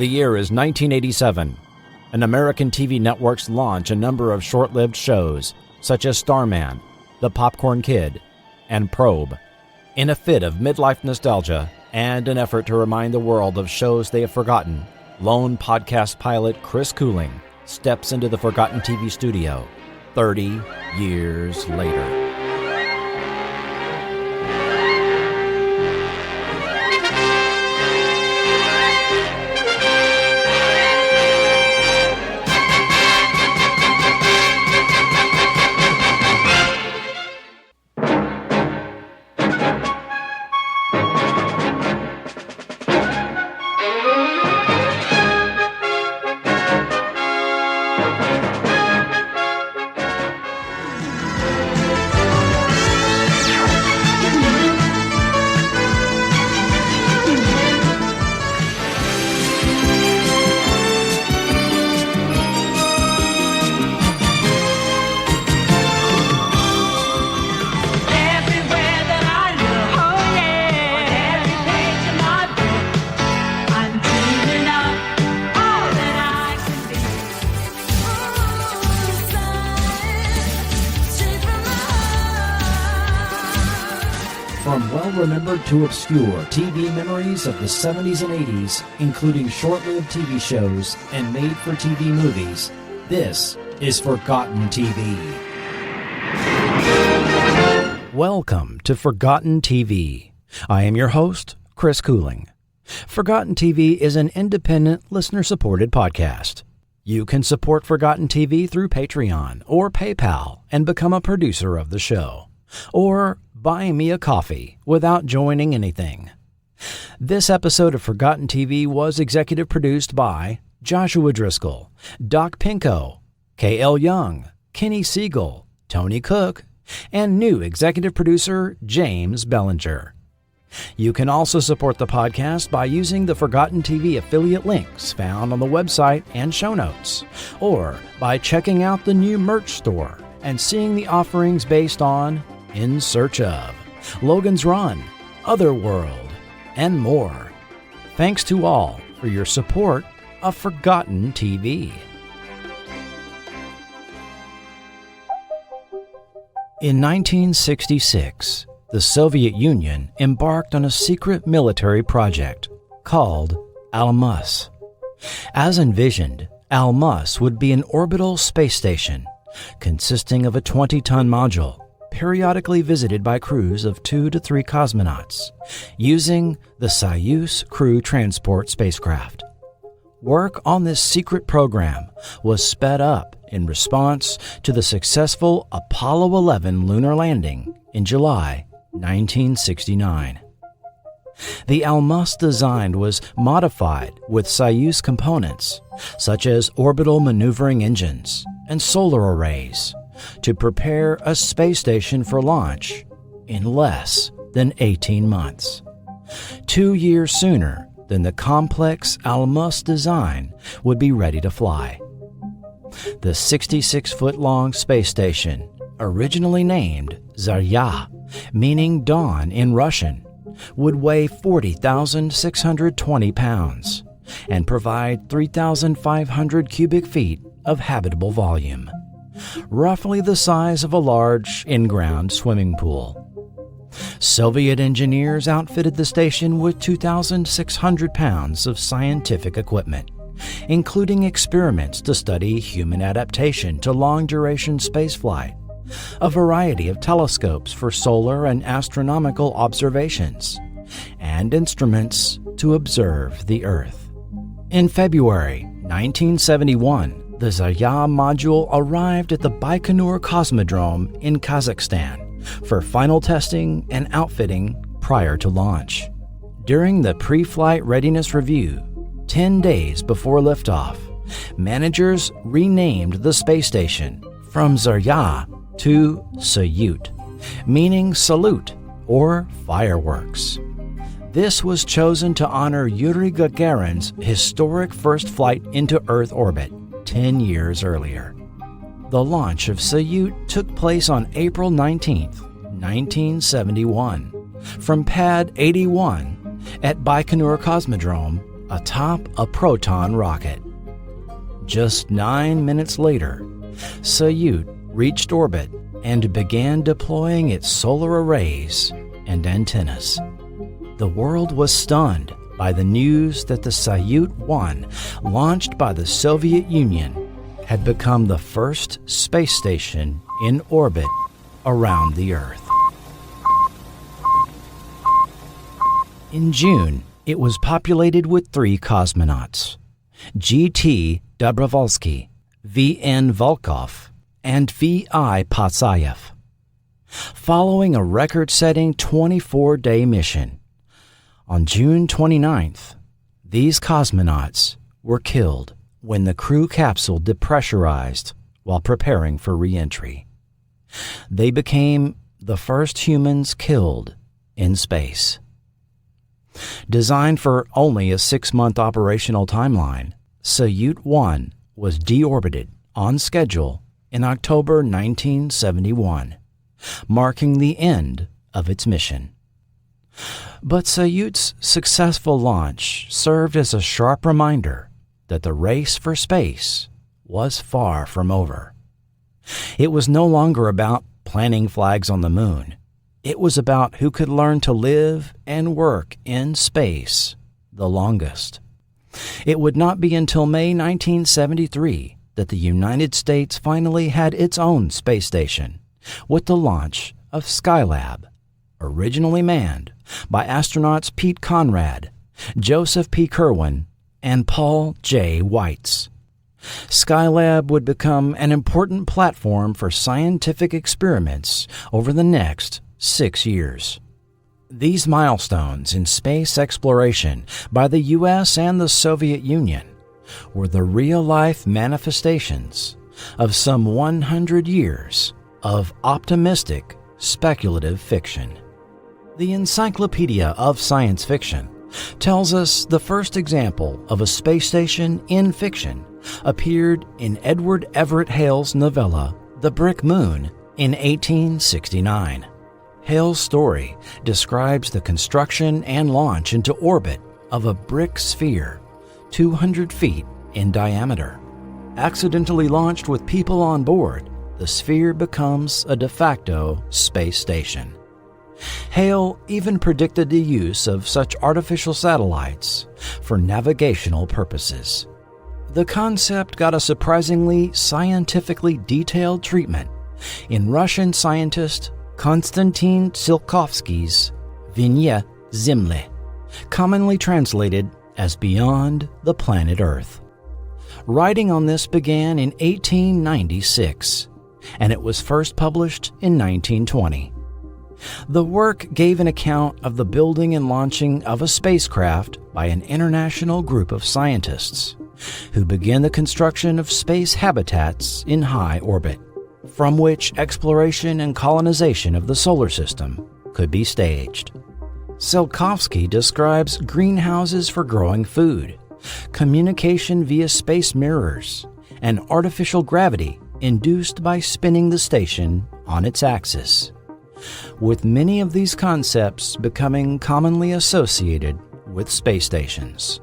The year is 1987, and American TV networks launch a number of short-lived shows, such as Starman, The Popcorn Kid, and Probe. In a fit of midlife nostalgia and an effort to remind the world of shows they have forgotten, lone podcast pilot Chris Cooling steps into the Forgotten TV studio 30 years later. From well-remembered to obscure TV memories of the 70s and 80s, including short-lived TV shows and made-for-TV movies, this is Forgotten TV. Welcome to Forgotten TV. I am your host, Chris Cooling. Forgotten TV is an independent, listener-supported podcast. You can support Forgotten TV through Patreon or PayPal and become a producer of the show. Or buy me a coffee without joining anything. This episode of Forgotten TV was executive produced by Joshua Driscoll, Doc Pinko, K.L. Young, Kenny Siegel, Tony Cook, and new executive producer James Bellinger. You can also support the podcast by using the Forgotten TV affiliate links found on the website and show notes, or by checking out the new merch store and seeing the offerings based on In Search of, Logan's Run, Otherworld, and more. Thanks to all for your support of Forgotten TV. In 1966, the Soviet Union embarked on a secret military project called Almaz. As envisioned, Almaz would be an orbital space station consisting of a 20-ton module periodically visited by crews of 2 to 3 cosmonauts using the Soyuz crew transport spacecraft. Work on this secret program was sped up in response to the successful Apollo 11 lunar landing in July 1969. The Almaz design was modified with Soyuz components such as orbital maneuvering engines and solar arrays to prepare a space station for launch in less than 18 months, 2 years sooner than the complex Almaz design would be ready to fly. The 66-foot-long space station, originally named Zarya, meaning dawn in Russian, would weigh 40,620 pounds and provide 3,500 cubic feet of habitable volume, roughly the size of a large in-ground swimming pool. Soviet engineers outfitted the station with 2,600 pounds of scientific equipment, including experiments to study human adaptation to long-duration spaceflight, a variety of telescopes for solar and astronomical observations, and instruments to observe the Earth. In February 1971, the Zarya module arrived at the Baikonur Cosmodrome in Kazakhstan for final testing and outfitting prior to launch. During the pre-flight readiness review, 10 days before liftoff, managers renamed the space station from Zarya to Salyut, meaning salute or fireworks. This was chosen to honor Yuri Gagarin's historic first flight into Earth orbit 10 years earlier. The launch of Salyut took place on April 19, 1971, from Pad 81 at Baikonur Cosmodrome atop a proton rocket. Just 9 minutes later, Soyuz reached orbit and began deploying its solar arrays and antennas. The world was stunned by the news that the Soyuz 1, launched by the Soviet Union, had become the first space station in orbit around the Earth. In June, it was populated with 3 cosmonauts: G.T. Dobrovolsky, V.N. Volkov, and V.I. Patsayev. Following a record-setting 24-day mission, on June 29th, these cosmonauts were killed when the crew capsule depressurized while preparing for re-entry. They became the first humans killed in space. Designed for only a 6-month operational timeline, Soyuz 1 was deorbited on schedule in October 1971, marking the end of its mission. But Soyuz's successful launch served as a sharp reminder that the race for space was far from over. It was no longer about planting flags on the moon. It was about who could learn to live and work in space the longest. It would not be until May 1973 that the United States finally had its own space station, with the launch of Skylab, originally manned by astronauts Pete Conrad, Joseph P. Kerwin, and Paul J. Weitz. Skylab would become an important platform for scientific experiments over the next 6 years. These milestones in space exploration by the U.S. and the Soviet Union were the real-life manifestations of some 100 years of optimistic, speculative fiction. The Encyclopedia of Science Fiction tells us the first example of a space station in fiction appeared in Edward Everett Hale's novella The Brick Moon in 1869. Hale's story describes the construction and launch into orbit of a brick sphere 200 feet in diameter. Accidentally launched with people on board, the sphere becomes a de facto space station. Hale even predicted the use of such artificial satellites for navigational purposes. The concept got a surprisingly scientifically detailed treatment in Russian scientist Konstantin Tsiolkovsky's Vне Zemlyi, commonly translated as Beyond the Planet Earth. Writing on this began in 1896, and it was first published in 1920. The work gave an account of the building and launching of a spacecraft by an international group of scientists who began the construction of space habitats in high orbit, from which exploration and colonization of the solar system could be staged. Tsiolkovsky describes greenhouses for growing food, communication via space mirrors, and artificial gravity induced by spinning the station on its axis, with many of these concepts becoming commonly associated with space stations.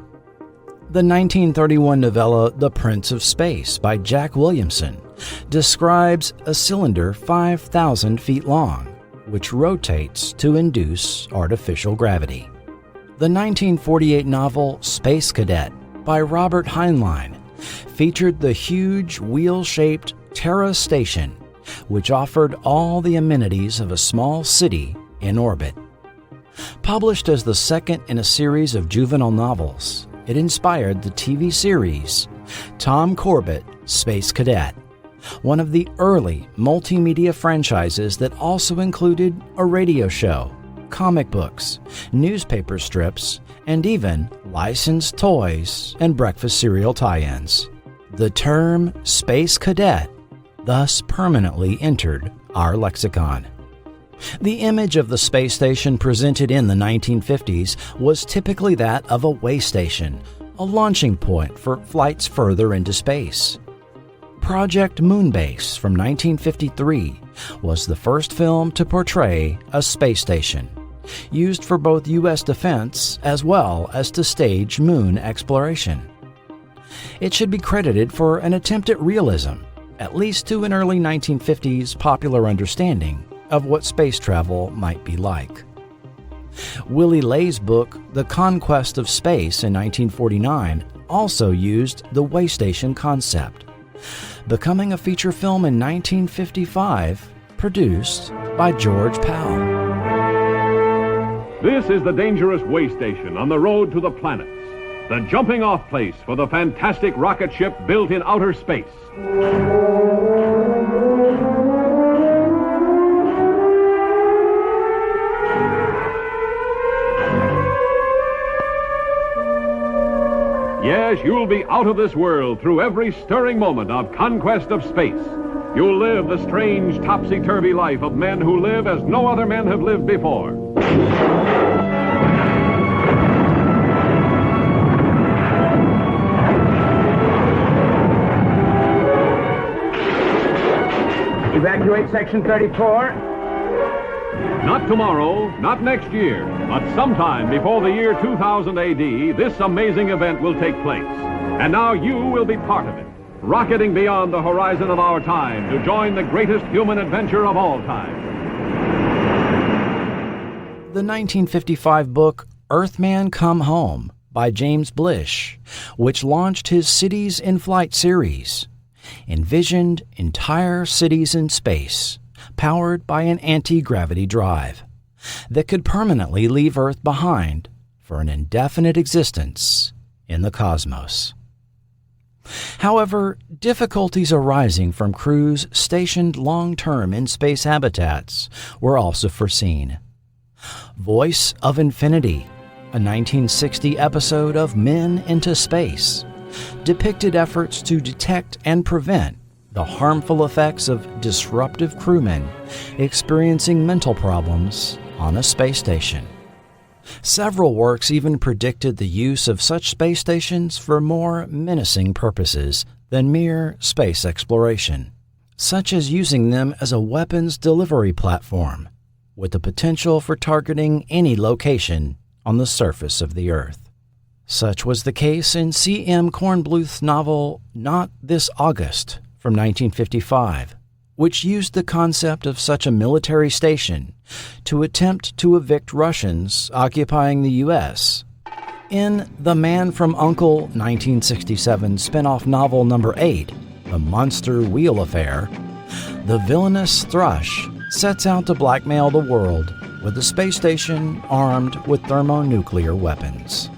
The 1931 novella The Prince of Space by Jack Williamson describes a cylinder 5,000 feet long, which rotates to induce artificial gravity. The 1948 novel Space Cadet by Robert Heinlein featured the huge wheel-shaped Terra Station, which offered all the amenities of a small city in orbit. Published as the second in a series of juvenile novels, it inspired the TV series Tom Corbett Space Cadet, one of the early multimedia franchises that also included a radio show, comic books, newspaper strips, and even licensed toys and breakfast cereal tie-ins. The term Space Cadet thus permanently entered our lexicon. The image of the space station presented in the 1950s was typically that of a way station, a launching point for flights further into space. Project Moonbase from 1953 was the first film to portray a space station, used for both U.S. defense as well as to stage moon exploration. It should be credited for an attempt at realism, at least to an early 1950s popular understanding of what space travel might be like. Willy Lay's book, The Conquest of Space in 1949, also used the way station concept, becoming a feature film in 1955 produced by George Powell. This is the dangerous way station on the road to the planets, the jumping-off place for the fantastic rocket ship built in outer space. Yes, you'll be out of this world through every stirring moment of conquest of space. You'll live the strange, topsy-turvy life of men who live as no other men have lived before. Evacuate Section 34. Not tomorrow, not next year, but sometime before the year 2000 AD, this amazing event will take place. And now you will be part of it, rocketing beyond the horizon of our time to join the greatest human adventure of all time. The 1955 book Earthman Come Home by James Blish, which launched his Cities in Flight series, envisioned entire cities in space, powered by an anti-gravity drive that could permanently leave Earth behind for an indefinite existence in the cosmos. However, difficulties arising from crews stationed long-term in space habitats were also foreseen. Voice of Infinity, a 1960 episode of Men into Space, depicted efforts to detect and prevent the harmful effects of disruptive crewmen experiencing mental problems on a space station. Several works even predicted the use of such space stations for more menacing purposes than mere space exploration, such as using them as a weapons delivery platform, with the potential for targeting any location on the surface of the Earth. Such was the case in C.M. Kornbluth's novel Not This August from 1955, which used the concept of such a military station to attempt to evict Russians occupying the U.S. In The Man from U.N.C.L.E. 1967 spin-off novel number 8, The Monster Wheel Affair, the villainous Thrush sets out to blackmail the world with a space station armed with thermonuclear weapons.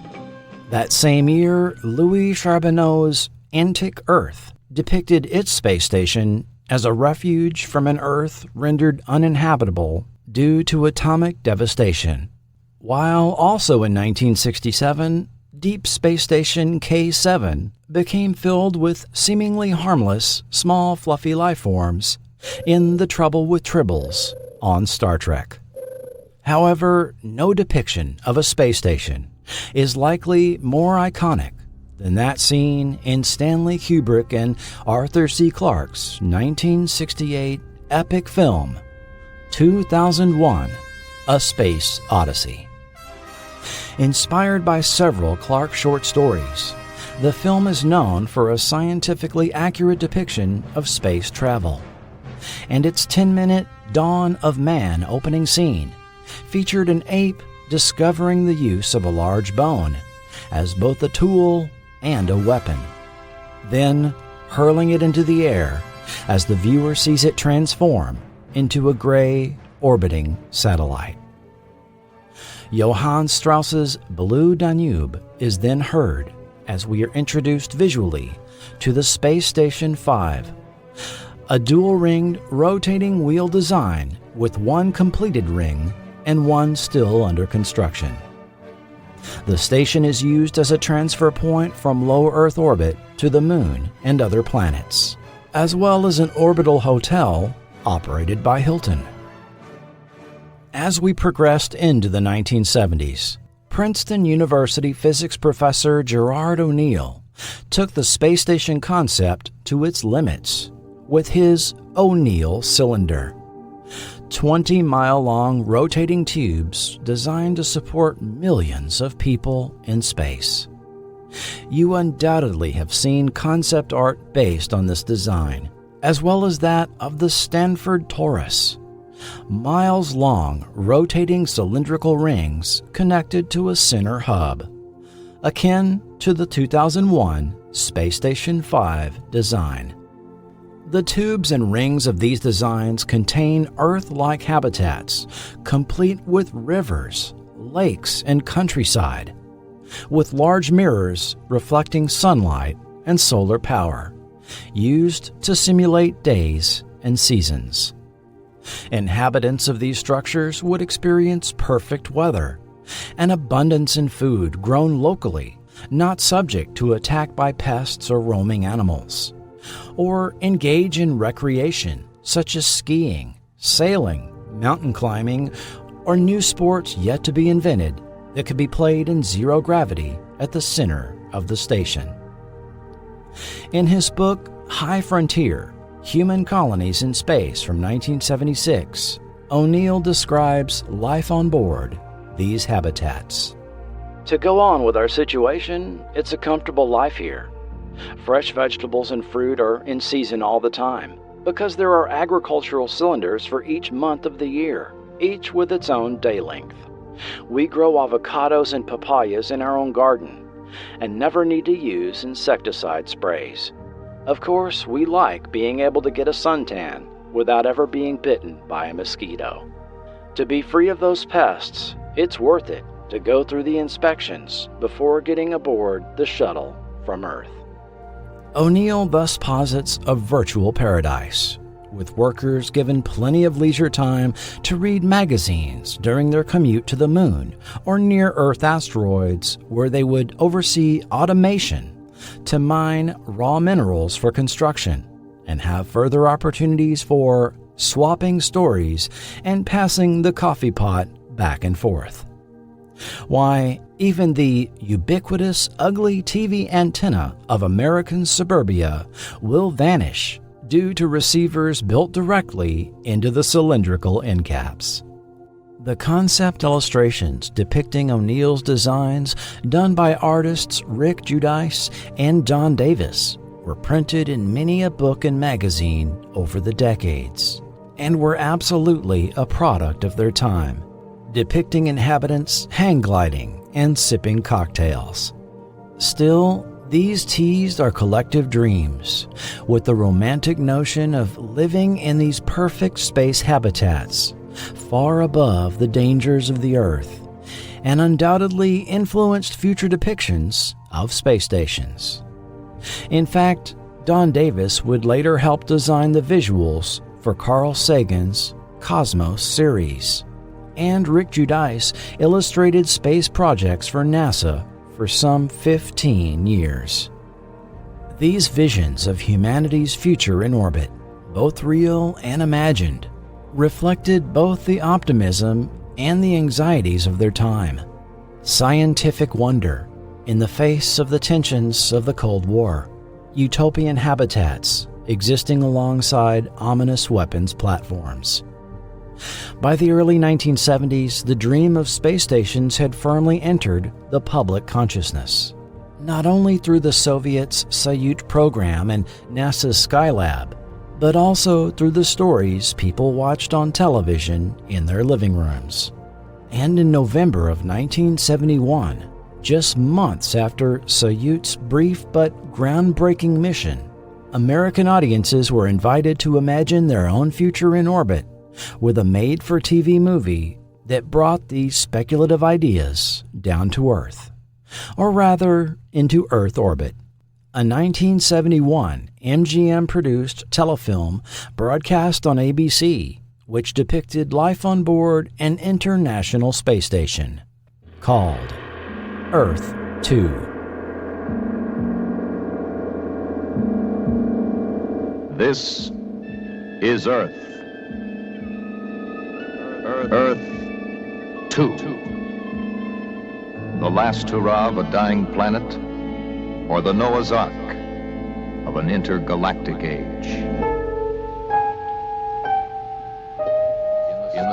That same year, Louis Charbonneau's Antic Earth depicted its space station as a refuge from an Earth rendered uninhabitable due to atomic devastation. While also in 1967, Deep Space Station K7 became filled with seemingly harmless, small, fluffy life forms in The Trouble with Tribbles on Star Trek. However, no depiction of a space station is likely more iconic than that scene in Stanley Kubrick and Arthur C. Clarke's 1968 epic film, 2001: A Space Odyssey. Inspired by several Clarke short stories, the film is known for a scientifically accurate depiction of space travel, and its 10-minute Dawn of Man opening scene featured an ape discovering the use of a large bone as both a tool and a weapon, then hurling it into the air as the viewer sees it transform into a gray, orbiting satellite. Johann Strauss's Blue Danube is then heard as we are introduced visually to the Space Station 5, a dual-ringed rotating wheel design with one completed ring and one still under construction. The station is used as a transfer point from low Earth orbit to the Moon and other planets, as well as an orbital hotel operated by Hilton. As we progressed into the 1970s, Princeton University physics professor Gerard O'Neill took the space station concept to its limits with his O'Neill cylinder. 20-mile-long rotating tubes designed to support millions of people in space. You undoubtedly have seen concept art based on this design, as well as that of the Stanford Torus. Miles-long, rotating cylindrical rings connected to a center hub, akin to the 2001 Space Station 5 design. The tubes and rings of these designs contain Earth-like habitats, complete with rivers, lakes, and countryside, with large mirrors reflecting sunlight and solar power, used to simulate days and seasons. Inhabitants of these structures would experience perfect weather, an abundance in food grown locally, not subject to attack by pests or roaming animals, or engage in recreation such as skiing, sailing, mountain climbing, or new sports yet to be invented that could be played in zero gravity at the center of the station. In his book, High Frontier, Human Colonies in Space from 1976, O'Neill describes life on board these habitats. To go on with our situation, it's a comfortable life here. Fresh vegetables and fruit are in season all the time because there are agricultural cylinders for each month of the year, each with its own day length. We grow avocados and papayas in our own garden and never need to use insecticide sprays. Of course, we like being able to get a suntan without ever being bitten by a mosquito. To be free of those pests, it's worth it to go through the inspections before getting aboard the shuttle from Earth. O'Neill thus posits a virtual paradise, with workers given plenty of leisure time to read magazines during their commute to the moon or near-Earth asteroids, where they would oversee automation to mine raw minerals for construction and have further opportunities for swapping stories and passing the coffee pot back and forth. Why, even the ubiquitous ugly TV antenna of American suburbia will vanish due to receivers built directly into the cylindrical end caps. The concept illustrations depicting O'Neill's designs, done by artists Rick Giudice and Don Davis, were printed in many a book and magazine over the decades, and were absolutely a product of their time, depicting inhabitants hang gliding and sipping cocktails. Still, these teased our collective dreams with the romantic notion of living in these perfect space habitats, far above the dangers of the Earth, and undoubtedly influenced future depictions of space stations. In fact, Don Davis would later help design the visuals for Carl Sagan's Cosmos series, and Rick Giudice illustrated space projects for NASA for some 15 years. These visions of humanity's future in orbit, both real and imagined, reflected both the optimism and the anxieties of their time. Scientific wonder in the face of the tensions of the Cold War, utopian habitats existing alongside ominous weapons platforms. By the early 1970s, the dream of space stations had firmly entered the public consciousness, not only through the Soviets' Soyuz program and NASA's Skylab, but also through the stories people watched on television in their living rooms. And in November of 1971, just months after Soyuz's brief but groundbreaking mission, American audiences were invited to imagine their own future in orbit with a made-for-TV movie that brought these speculative ideas down to Earth, or rather into Earth orbit. A 1971 MGM-produced telefilm broadcast on ABC, which depicted life on board an international space station, called Earth 2. This is Earth. Earth 2. The last hurrah of a dying planet, or the Noah's Ark of an intergalactic age.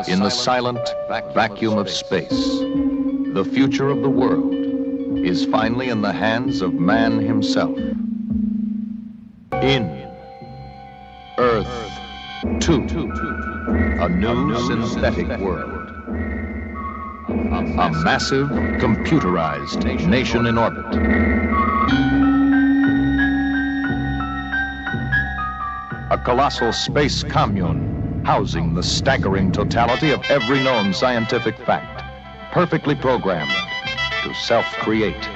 In the silent vacuum of space, the future of the world is finally in the hands of man himself. In Earth 2, a new synthetic world. A massive, computerized nation in orbit. A colossal space commune housing the staggering totality of every known scientific fact, perfectly programmed to self-create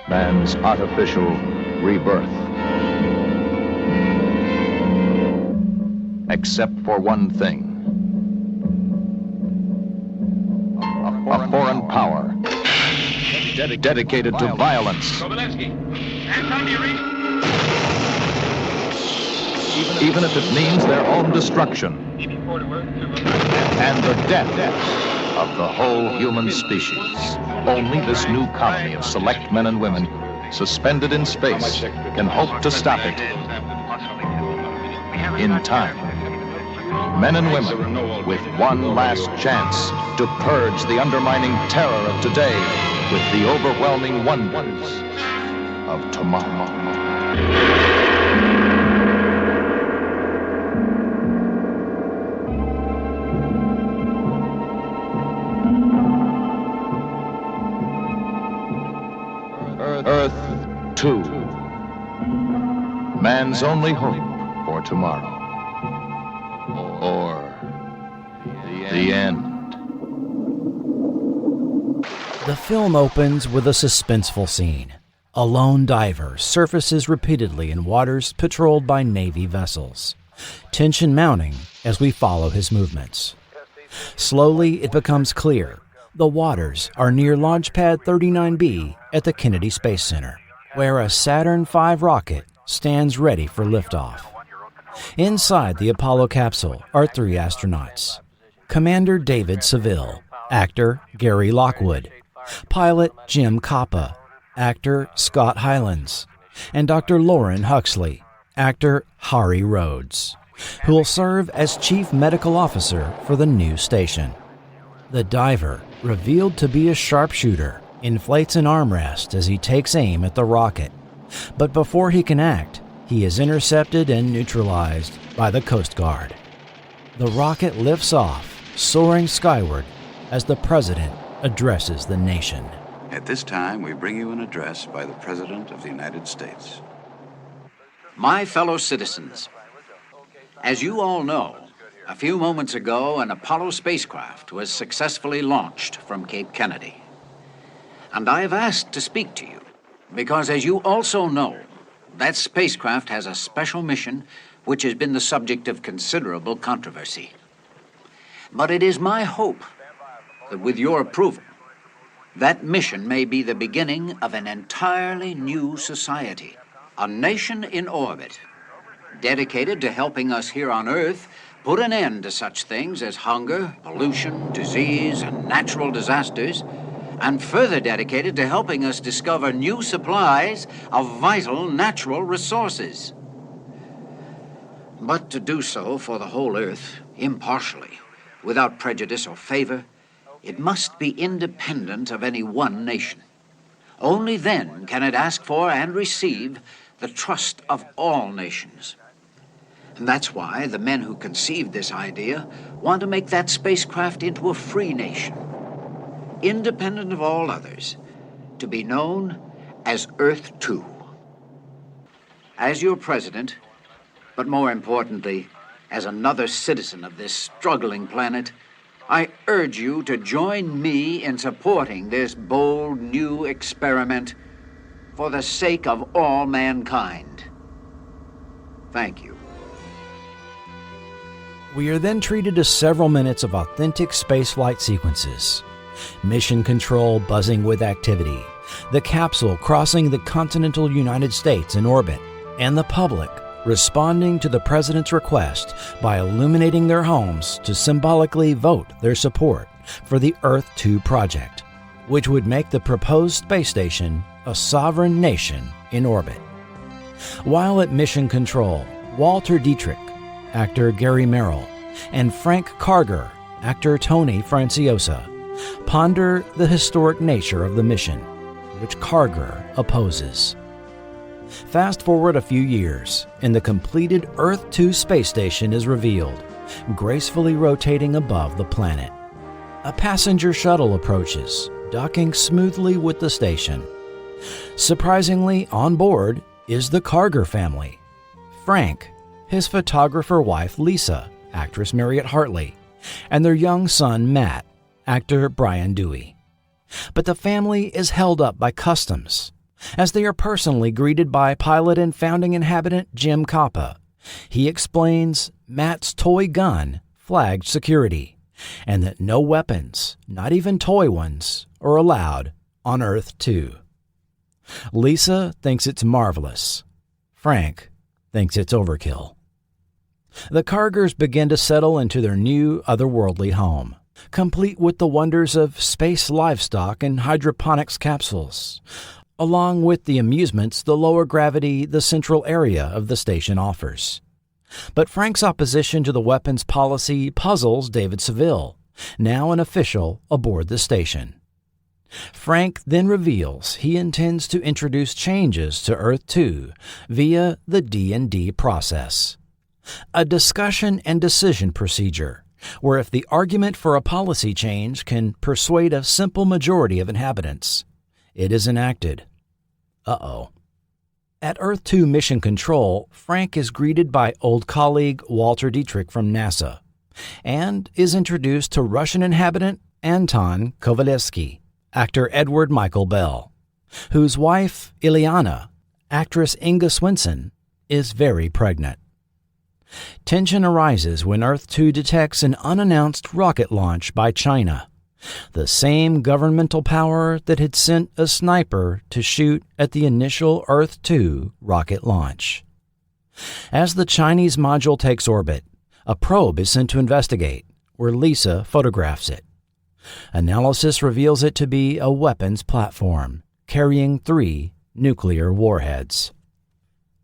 man's artificial rebirth. Except for one thing. A foreign power dedicated to violence. Even if it means their own destruction and the death of the whole human species. Only this new colony of select men and women suspended in space can hope to stop it in time. Men and women with one last chance to purge the undermining terror of today with the overwhelming wonders of tomorrow. Earth 2. Man's only hope for tomorrow. Or the end. The film opens with a suspenseful scene. A lone diver surfaces repeatedly in waters patrolled by Navy vessels. Tension mounting as we follow his movements. Slowly, it becomes clear. The waters are near Launch Pad 39B at the Kennedy Space Center, where a Saturn V rocket stands ready for liftoff. Inside the Apollo capsule are 3 astronauts. Commander David Seville, actor Gary Lockwood, pilot Jim Coppa, actor Scott Hylands, and Dr. Lauren Huxley, actor Hari Rhodes, who will serve as Chief Medical Officer for the new station. The diver, revealed to be a sharpshooter, inflates an armrest as he takes aim at the rocket. But before he can act, he is intercepted and neutralized by the Coast Guard. The rocket lifts off, soaring skyward, as the President addresses the nation. At this time, we bring you an address by the President of the United States. My fellow citizens, as you all know, a few moments ago, an Apollo spacecraft was successfully launched from Cape Kennedy. And I have asked to speak to you because, as you also know, that spacecraft has a special mission which has been the subject of considerable controversy. But it is my hope that with your approval, that mission may be the beginning of an entirely new society, a nation in orbit, dedicated to helping us here on Earth put an end to such things as hunger, pollution, disease, and natural disasters, and further dedicated to helping us discover new supplies of vital natural resources. But to do so for the whole Earth, impartially, without prejudice or favor, it must be independent of any one nation. Only then can it ask for and receive the trust of all nations. And that's why the men who conceived this idea want to make that spacecraft into a free nation, independent of all others, to be known as Earth 2. As your president, but more importantly, as another citizen of this struggling planet, I urge you to join me in supporting this bold new experiment for the sake of all mankind. Thank you. We are then treated to several minutes of authentic spaceflight sequences. Mission control buzzing with activity, the capsule crossing the continental United States in orbit, and the public responding to the President's request by illuminating their homes to symbolically vote their support for the Earth 2 project, which would make the proposed space station a sovereign nation in orbit. While at mission control, Walter Dietrich, actor Gary Merrill, and Frank Carger, actor Tony Franciosa, ponder the historic nature of the mission, which Karger opposes. Fast forward a few years, and the completed Earth 2 space station is revealed, gracefully rotating above the planet. A passenger shuttle approaches, docking smoothly with the station. Surprisingly, on board is the Karger family. Frank, his photographer wife Lisa, actress Marriott Hartley, and their young son Matt, actor Brian Dewey. But the family is held up by customs, as they are personally greeted by pilot and founding inhabitant Jim Coppa. He explains Matt's toy gun flagged security, and that no weapons, not even toy ones, are allowed on Earth 2. Lisa thinks it's marvelous. Frank thinks it's overkill. The Kargers begin to settle into their new otherworldly home, complete with the wonders of space livestock and hydroponics capsules, along with the amusements the lower gravity, the central area of the station offers. But Frank's opposition to the weapons policy puzzles David Seville, now an official aboard the station. Frank then reveals he intends to introduce changes to Earth 2 via the D&D process, a discussion and decision procedure where if the argument for a policy change can persuade a simple majority of inhabitants, it is enacted. At Earth 2 Mission Control, Frank is greeted by old colleague Walter Dietrich from NASA and is introduced to Russian inhabitant Anton Kovalevsky, actor Edward Michael Bell, whose wife, Ileana, actress Inga Swenson, is very pregnant. Tension arises when Earth 2 detects an unannounced rocket launch by China, the same governmental power that had sent a sniper to shoot at the initial Earth 2 rocket launch. As the Chinese module takes orbit, a probe is sent to investigate, where Lisa photographs it. Analysis reveals it to be a weapons platform carrying 3 nuclear warheads.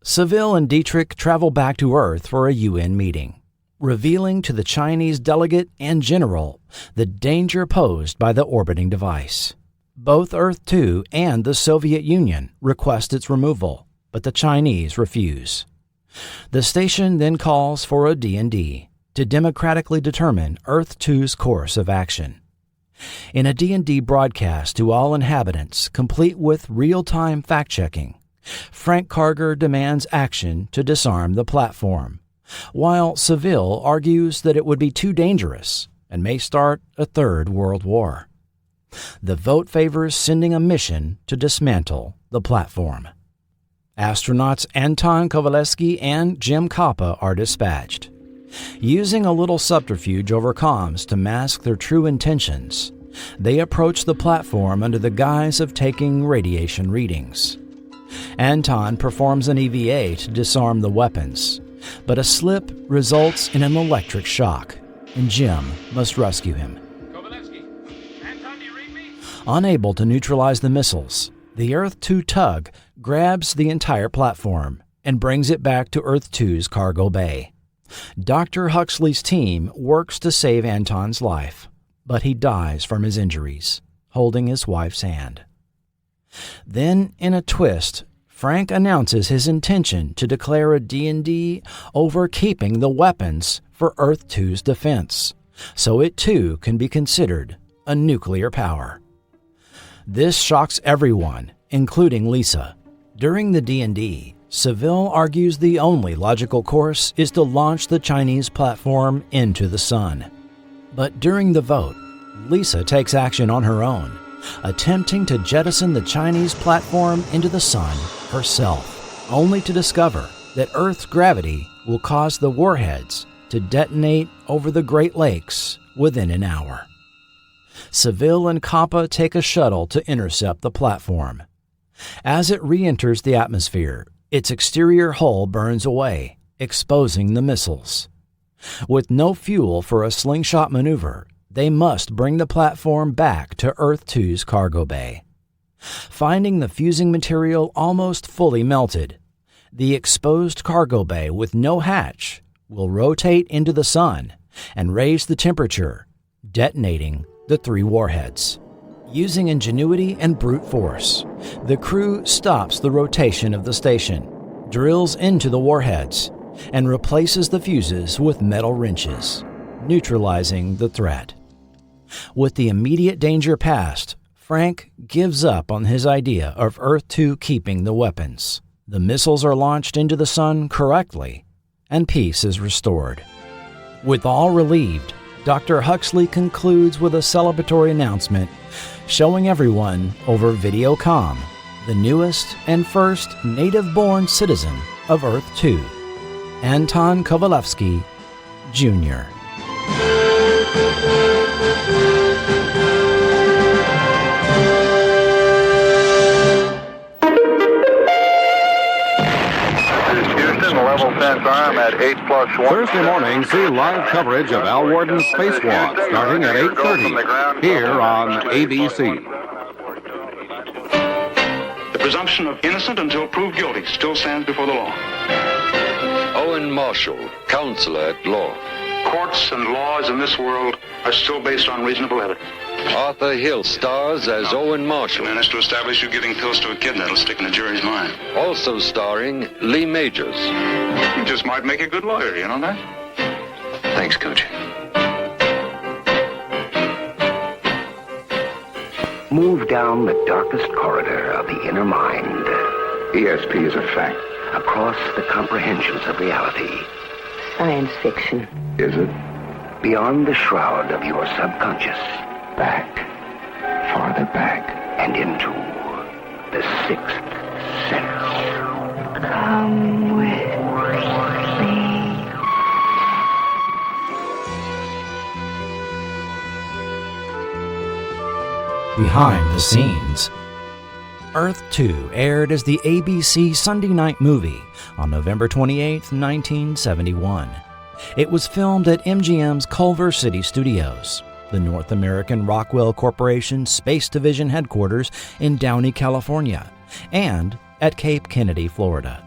Seville and Dietrich travel back to Earth for a UN meeting, revealing to the Chinese delegate and general the danger posed by the orbiting device. Both Earth 2 and the Soviet Union request its removal, but the Chinese refuse. The station then calls for a D&D to democratically determine Earth 2's course of action. In a D&D broadcast to all inhabitants, complete with real-time fact-checking, Frank Karger demands action to disarm the platform, while Seville argues that it would be too dangerous and may start a third world war. The vote favors sending a mission to dismantle the platform. Astronauts Anton Kovalevsky and Jim Coppa are dispatched. Using a little subterfuge over comms to mask their true intentions, they approach the platform under the guise of taking radiation readings. Anton performs an EVA to disarm the weapons, but a slip results in an electric shock, and Jim must rescue him. Kovalevsky. Anton, do you read me? Unable to neutralize the missiles, the Earth 2 tug grabs the entire platform and brings it back to Earth 2's cargo bay. Dr. Huxley's team works to save Anton's life, but he dies from his injuries, holding his wife's hand. Then, in a twist, Frank announces his intention to declare a D&D over keeping the weapons for Earth 2's defense, so it too can be considered a nuclear power. This shocks everyone, including Lisa. During the D&D, Seville argues the only logical course is to launch the Chinese platform into the sun. But during the vote, Lisa takes action on her own, attempting to jettison the Chinese platform into the sun herself, only to discover that Earth's gravity will cause the warheads to detonate over the Great Lakes within an hour. Seville and Coppa take a shuttle to intercept the platform. As it re-enters the atmosphere, its exterior hull burns away, exposing the missiles. With no fuel for a slingshot maneuver, they must bring the platform back to Earth 2's cargo bay. Finding the fusing material almost fully melted, the exposed cargo bay with no hatch will rotate into the sun and raise the temperature, detonating the 3 warheads. Using ingenuity and brute force, the crew stops the rotation of the station, drills into the warheads, and replaces the fuses with metal wrenches, neutralizing the threat. With the immediate danger past, Frank gives up on his idea of Earth-2 keeping the weapons. The missiles are launched into the sun correctly, and peace is restored. With all relieved, Dr. Huxley concludes with a celebratory announcement showing everyone over Videocom the newest and first native-born citizen of Earth-2, Anton Kovalevsky, Jr. Level 10 arm at 8+1. Thursday morning, see live coverage of Al Warden's spacewalk starting at 8:30 here on ABC. The presumption of innocent until proved guilty still stands before the law. Owen Marshall, counselor at law. Courts and laws in this world are still based on reasonable evidence. Arthur Hill stars as Owen Marshall. And that's to establish you're giving pills to a kid that'll stick in the jury's mind. Also starring Lee Majors. You just might make a good lawyer, you know that? Thanks, Coach. Move down the darkest corridor of the inner mind. ESP is a fact. Across the comprehensions of reality. Science fiction. Is it? Beyond the shroud of your subconscious. Back. Farther back. And into the 6th sense. Come with me. Behind the scenes. Earth-2 aired as the ABC Sunday night movie on November 28, 1971. It was filmed at MGM's Culver City Studios, the North American Rockwell Corporation Space Division headquarters in Downey, California, and at Cape Kennedy, Florida.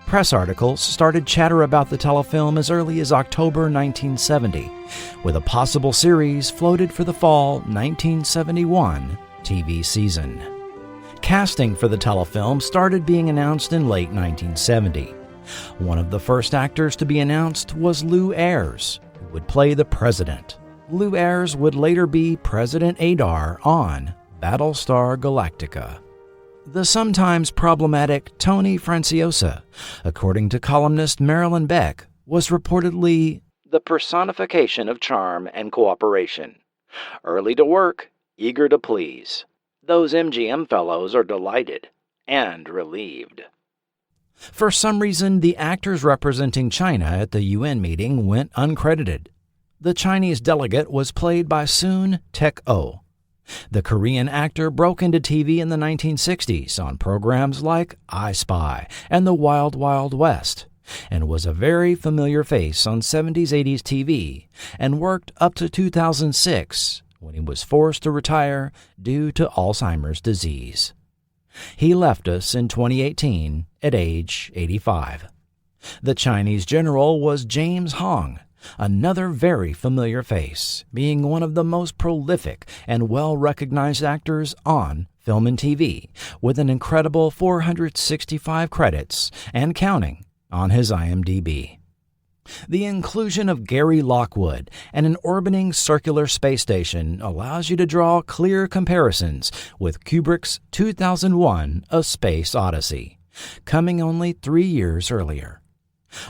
Press articles started chatter about the telefilm as early as October 1970, with a possible series floated for the fall 1971 TV season. Casting for the telefilm started being announced in late 1970. One of the first actors to be announced was Lew Ayres, who would play the president. Lew Ayres would later be President Adar on Battlestar Galactica. The sometimes problematic Tony Franciosa, according to columnist Marilyn Beck, was reportedly the personification of charm and cooperation. Early to work, eager to please. Those MGM fellows are delighted and relieved. For some reason, the actors representing China at the UN meeting went uncredited. The Chinese delegate was played by Soon Taek-oh. The Korean actor broke into TV in the 1960s on programs like I Spy and The Wild Wild West, and was a very familiar face on 70s-80s TV, and worked up to 2006, when he was forced to retire due to Alzheimer's disease. He left us in 2018 at age 85. The Chinese general was James Hong, another very familiar face, being one of the most prolific and well-recognized actors on film and TV, with an incredible 465 credits and counting on his IMDb. The inclusion of Gary Lockwood and an orbiting circular space station allows you to draw clear comparisons with Kubrick's 2001 A Space Odyssey, coming only 3 years earlier.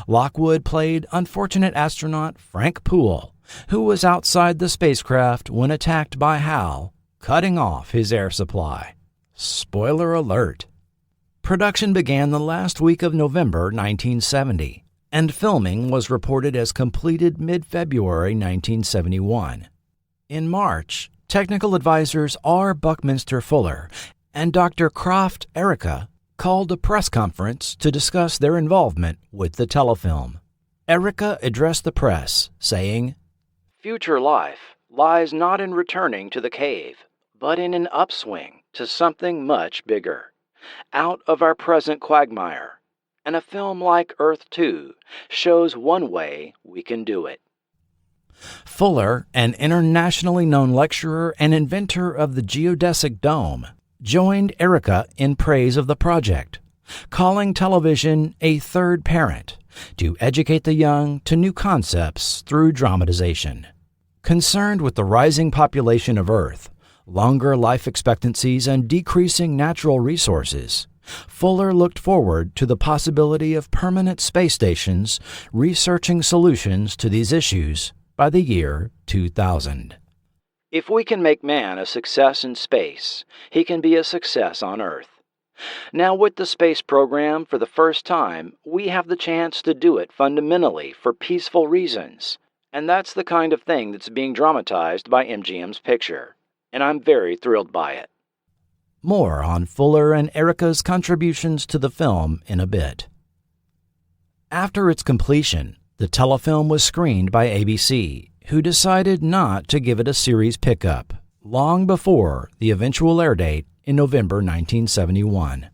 Lockwood played unfortunate astronaut Frank Poole, who was outside the spacecraft when attacked by HAL, cutting off his air supply. Spoiler alert. Production began the last week of November 1970. And filming was reported as completed mid-February 1971. In March, technical advisors R. Buckminster Fuller and Dr. Croft Erica called a press conference to discuss their involvement with the telefilm. Erica addressed the press, saying, "Future life lies not in returning to the cave, but in an upswing to something much bigger, out of our present quagmire. And a film like Earth-2 shows one way we can do it." Fuller, an internationally known lecturer and inventor of the geodesic dome, joined Erica in praise of the project, calling television a third parent to educate the young to new concepts through dramatization. Concerned with the rising population of Earth, longer life expectancies, and decreasing natural resources, Fuller looked forward to the possibility of permanent space stations researching solutions to these issues by the year 2000. If we can make man a success in space, he can be a success on Earth. Now, with the space program, for the first time, we have the chance to do it fundamentally for peaceful reasons. And that's the kind of thing that's being dramatized by MGM's picture. And I'm very thrilled by it. More on Fuller and Erica's contributions to the film in a bit. After its completion, the telefilm was screened by ABC, who decided not to give it a series pickup, long before the eventual air date in November 1971.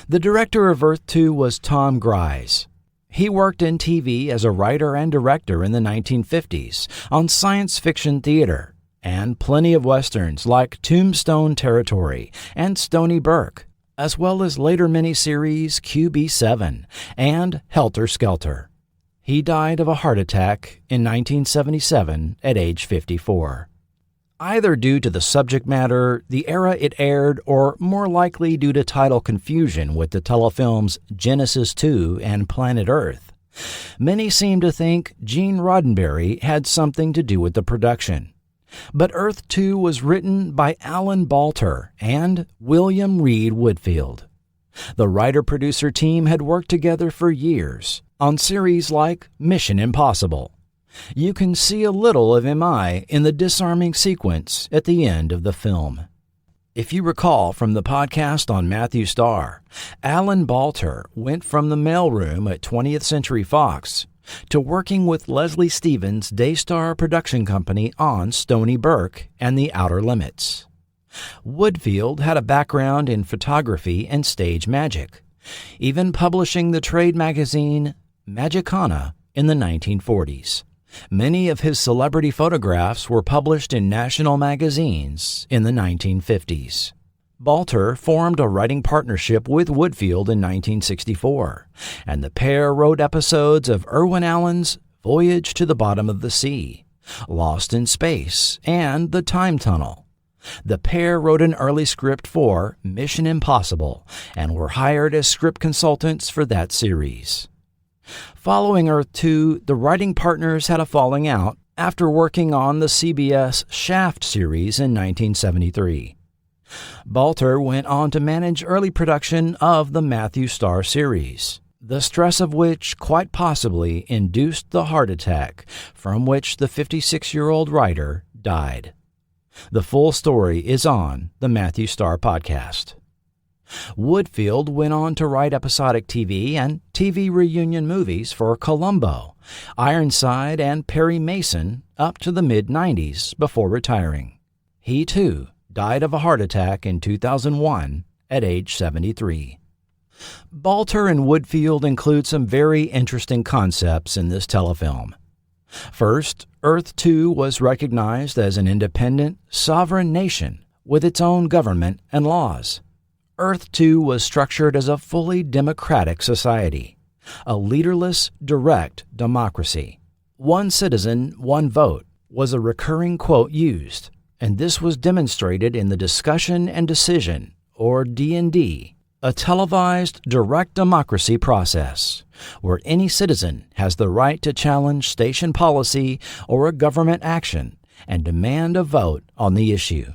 The director of Earth 2 was Tom Grise. He worked in TV as a writer and director in the 1950s on science fiction theater, and plenty of westerns like Tombstone Territory and Stony Brook, as well as later miniseries QB7 and Helter Skelter. He died of a heart attack in 1977 at age 54. Either due to the subject matter, the era it aired, or more likely due to title confusion with the telefilms Genesis 2 and Planet Earth, many seem to think Gene Roddenberry had something to do with the production. But Earth 2 was written by Alan Balter and William Reed Woodfield. The writer-producer team had worked together for years on series like Mission Impossible. You can see a little of MI in the disarming sequence at the end of the film. If you recall from the podcast on Matthew Starr, Alan Balter went from the mailroom at 20th Century Fox to working with Leslie Stevens' Daystar production company on Stony Brook and The Outer Limits. Woodfield had a background in photography and stage magic, even publishing the trade magazine Magicana in the 1940s. Many of his celebrity photographs were published in national magazines in the 1950s. Balter formed a writing partnership with Woodfield in 1964, and the pair wrote episodes of Irwin Allen's Voyage to the Bottom of the Sea, Lost in Space, and The Time Tunnel. The pair wrote an early script for Mission Impossible and were hired as script consultants for that series. Following Earth 2, the writing partners had a falling out after working on the CBS Shaft series in 1973. Balter went on to manage early production of the Matthew Starr series, the stress of which quite possibly induced the heart attack from which the 56-year-old writer died. The full story is on the Matthew Starr podcast. Woodfield went on to write episodic TV and TV reunion movies for Columbo, Ironside, and Perry Mason up to the mid-90s before retiring. He, too, died of a heart attack in 2001 at age 73. Balter and Woodfield include some very interesting concepts in this telefilm. First, Earth 2 was recognized as an independent, sovereign nation with its own government and laws. Earth 2 was structured as a fully democratic society, a leaderless, direct democracy. One citizen, one vote was a recurring quote used, and this was demonstrated in the Discussion and Decision, or D&D, a televised direct democracy process, where any citizen has the right to challenge station policy or a government action and demand a vote on the issue.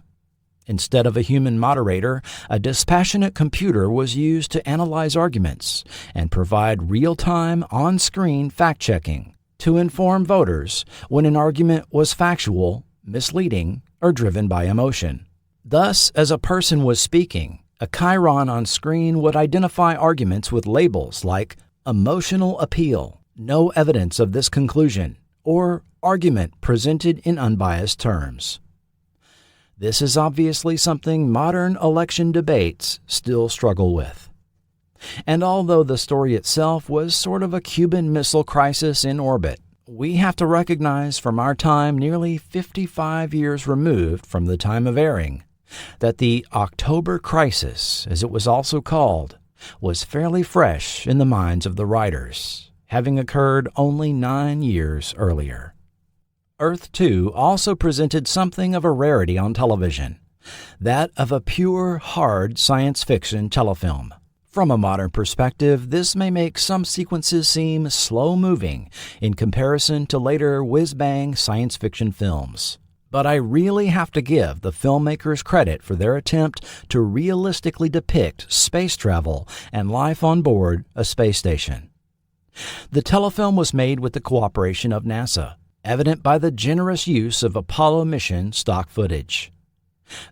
Instead of a human moderator, a dispassionate computer was used to analyze arguments and provide real-time, on-screen fact-checking to inform voters when an argument was factual, misleading, or driven by emotion. Thus, as a person was speaking, a chyron on screen would identify arguments with labels like emotional appeal, no evidence of this conclusion, or argument presented in unbiased terms. This is obviously something modern election debates still struggle with. And although the story itself was sort of a Cuban Missile Crisis in orbit, we have to recognize from our time nearly 55 years removed from the time of airing that the October Crisis, as it was also called, was fairly fresh in the minds of the writers, having occurred only 9 years earlier. Earth 2 also presented something of a rarity on television, that of a pure, hard science fiction telefilm. From a modern perspective, this may make some sequences seem slow-moving in comparison to later whiz-bang science fiction films. But I really have to give the filmmakers credit for their attempt to realistically depict space travel and life on board a space station. The telefilm was made with the cooperation of NASA, evident by the generous use of Apollo mission stock footage.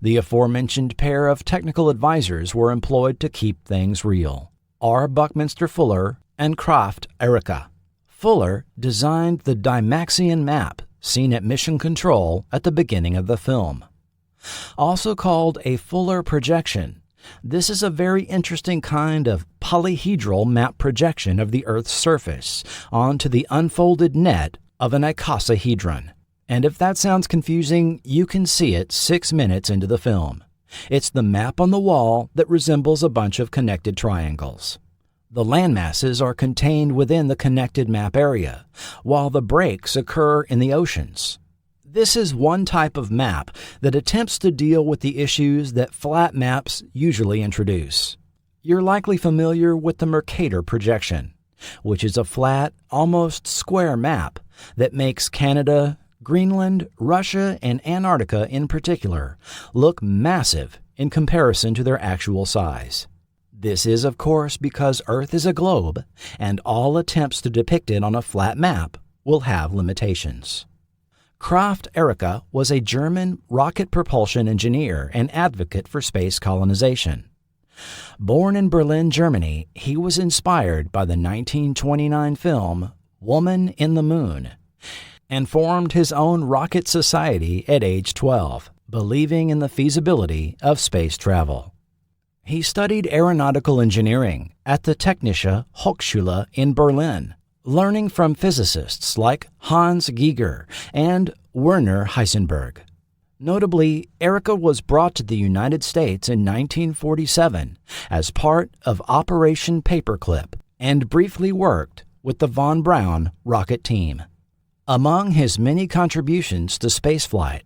The aforementioned pair of technical advisors were employed to keep things real: R. Buckminster Fuller and Krafft Ericka. Fuller designed the Dymaxion map seen at Mission Control at the beginning of the film. Also called a Fuller projection, this is a very interesting kind of polyhedral map projection of the Earth's surface onto the unfolded net of an icosahedron. And if that sounds confusing, you can see it 6 minutes into the film. It's the map on the wall that resembles a bunch of connected triangles. The landmasses are contained within the connected map area, while the breaks occur in the oceans. This is one type of map that attempts to deal with the issues that flat maps usually introduce. You're likely familiar with the Mercator projection, which is a flat, almost square map that makes Canada, Greenland, Russia, and Antarctica in particular look massive in comparison to their actual size. This is, of course, because Earth is a globe, and all attempts to depict it on a flat map will have limitations. Krafft Ericka was a German rocket propulsion engineer and advocate for space colonization. Born in Berlin, Germany, he was inspired by the 1929 film Woman in the Moon, and formed his own rocket society at age 12, believing in the feasibility of space travel. He studied aeronautical engineering at the Technische Hochschule in Berlin, learning from physicists like Hans Geiger and Werner Heisenberg. Notably, Ericka was brought to the United States in 1947 as part of Operation Paperclip and briefly worked with the Von Braun rocket team. Among his many contributions to spaceflight,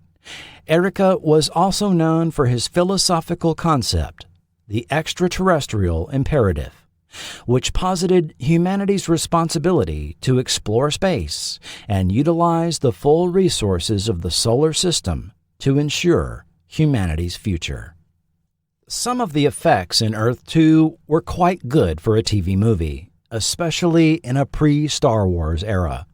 Ericka was also known for his philosophical concept, the extraterrestrial imperative, which posited humanity's responsibility to explore space and utilize the full resources of the solar system to ensure humanity's future. Some of the effects in Earth 2 were quite good for a TV movie, especially in a pre-Star Wars era.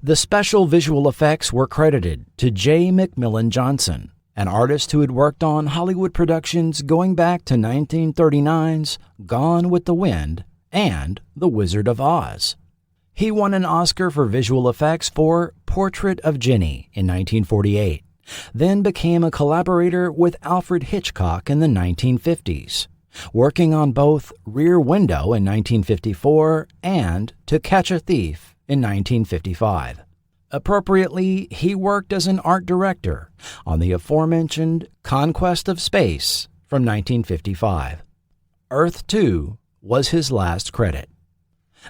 The special visual effects were credited to J. McMillan Johnson, an artist who had worked on Hollywood productions going back to 1939's Gone with the Wind and The Wizard of Oz. He won an Oscar for visual effects for Portrait of Jenny in 1948, then became a collaborator with Alfred Hitchcock in the 1950s, working on both Rear Window in 1954 and To Catch a Thief in 1955. Appropriately, he worked as an art director on the aforementioned Conquest of Space from 1955. Earth 2 was his last credit.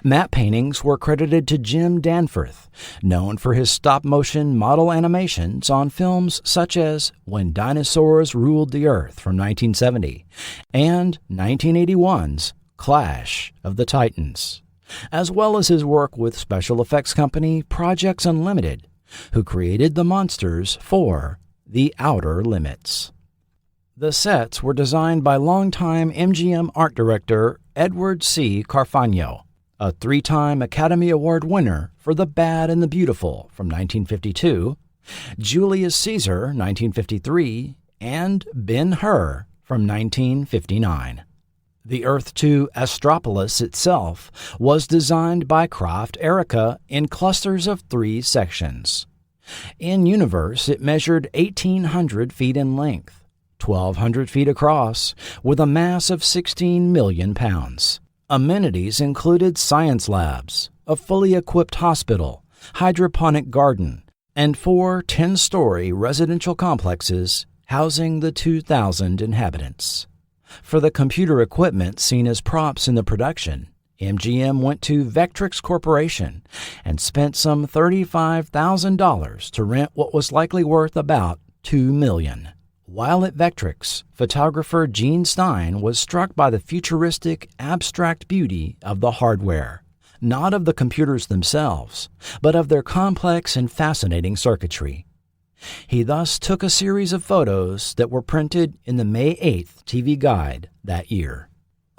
Matte paintings were credited to Jim Danforth, known for his stop-motion model animations on films such as When Dinosaurs Ruled the Earth from 1970 and 1981's Clash of the Titans, as well as his work with special effects company Projects Unlimited, who created the monsters for The Outer Limits. The sets were designed by longtime MGM art director Edward C. Carfagno, a 3-time Academy Award winner for The Bad and the Beautiful from 1952, Julius Caesar 1953, and Ben-Hur from 1959. The Earth 2 Astropolis itself was designed by Krafft Ericka in clusters of 3 sections. In universe, it measured 1,800 feet in length, 1,200 feet across, with a mass of 16 million pounds. Amenities included science labs, a fully equipped hospital, hydroponic garden, and 4 10-story residential complexes housing the 2,000 inhabitants. For the computer equipment seen as props in the production, MGM went to Vectrix Corporation and spent some $35,000 to rent what was likely worth about $2 million. While at Vectrix, photographer Gene Stein was struck by the futuristic, abstract beauty of the hardware, not of the computers themselves, but of their complex and fascinating circuitry. He thus took a series of photos that were printed in the May 8th TV Guide that year.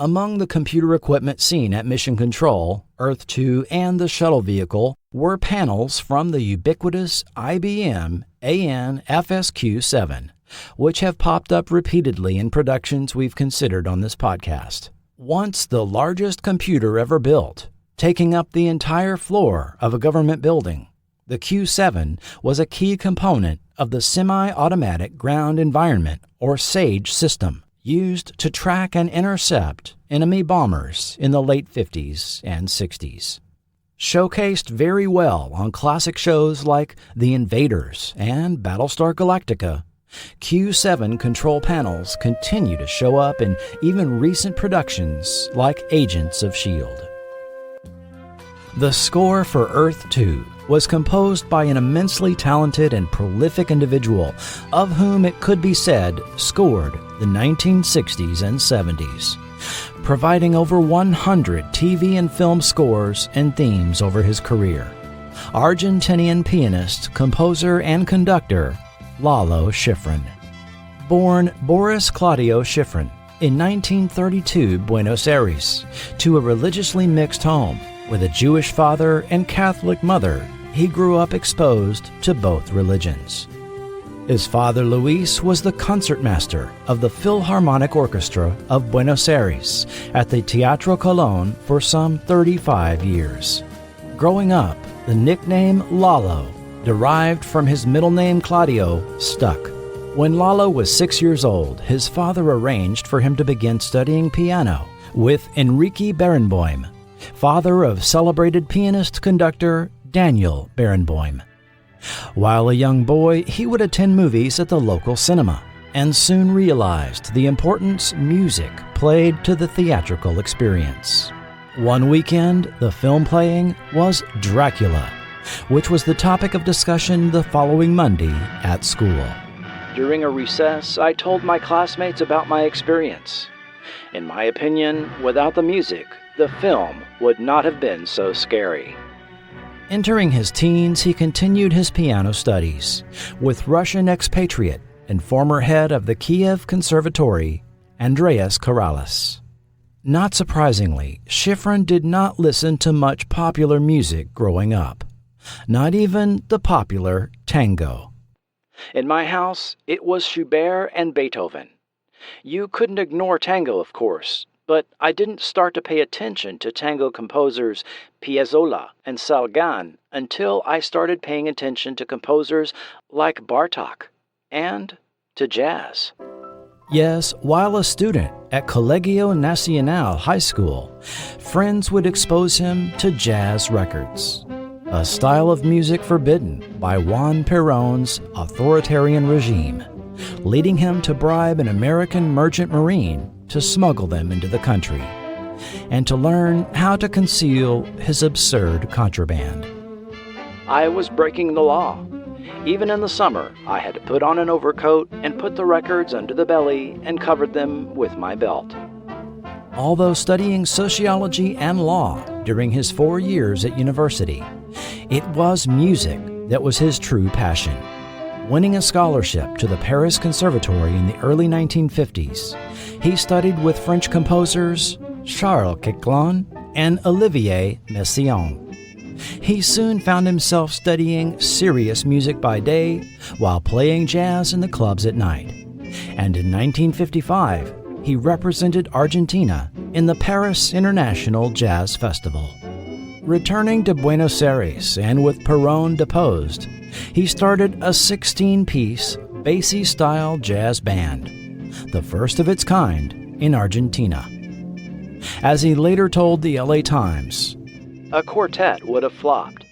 Among the computer equipment seen at Mission Control, Earth 2, and the shuttle vehicle were panels from the ubiquitous IBM AN FSQ-7, which have popped up repeatedly in productions we've considered on this podcast. Once the largest computer ever built, taking up the entire floor of a government building, the Q-7 was a key component of the Semi-Automatic Ground Environment, or SAGE system, used to track and intercept enemy bombers in the late 50s and 60s. Showcased very well on classic shows like The Invaders and Battlestar Galactica, Q-7 control panels continue to show up in even recent productions like Agents of S.H.I.E.L.D. The score for Earth 2 was composed by an immensely talented and prolific individual, of whom it could be said scored the 1960s and 70s, providing over 100 TV and film scores and themes over his career. Argentinian pianist, composer, and conductor Lalo Schifrin. Born Boris Claudio Schifrin in 1932 Buenos Aires to a religiously mixed home with a Jewish father and Catholic mother, he grew up exposed to both religions. His father, Luis, was the concertmaster of the Philharmonic Orchestra of Buenos Aires at the Teatro Colón for some 35 years. Growing up, the nickname Lalo, derived from his middle name Claudio, stuck. When Lalo was 6 years old, his father arranged for him to begin studying piano with Enrique Barenboim, father of celebrated pianist-conductor Daniel Barenboim. While a young boy, he would attend movies at the local cinema and soon realized the importance music played to the theatrical experience. One weekend, the film playing was Dracula, which was the topic of discussion the following Monday at school. During a recess, I told my classmates about my experience. In my opinion, without the music, the film would not have been so scary. Entering his teens, he continued his piano studies with Russian expatriate and former head of the Kiev Conservatory, Andreas Karalis. Not surprisingly, Schifrin did not listen to much popular music growing up, not even the popular tango. In my house, it was Schubert and Beethoven. You couldn't ignore tango, of course, but I didn't start to pay attention to tango composers Piazzolla and Salgan until I started paying attention to composers like Bartók and to jazz. Yes, while a student at Colegio Nacional High School, friends would expose him to jazz records, a style of music forbidden by Juan Perón's authoritarian regime, leading him to bribe an American merchant marine to smuggle them into the country, and to learn how to conceal his absurd contraband. I was breaking the law. Even in the summer, I had to put on an overcoat and put the records under the belly and covered them with my belt. Although studying sociology and law during his 4 years at university, it was music that was his true passion. Winning a scholarship to the Paris Conservatory in the early 1950s, he studied with French composers Charles Queclon and Olivier Messiaen. He soon found himself studying serious music by day while playing jazz in the clubs at night. And in 1955, he represented Argentina in the Paris International Jazz Festival. Returning to Buenos Aires and with Perón deposed, he started a 16-piece, Basie-style jazz band, the first of its kind in Argentina. As he later told the LA Times, a quartet would have flopped.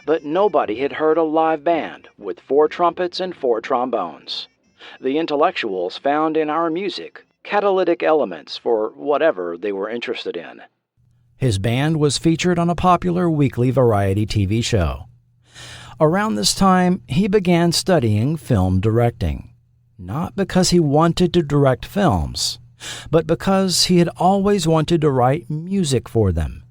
But nobody had heard a live band with 4 trumpets and 4 trombones. The intellectuals found in our music catalytic elements for whatever they were interested in. His band was featured on a popular weekly variety TV show. Around this time, he began studying film directing, not because he wanted to direct films, but because he had always wanted to write music for them,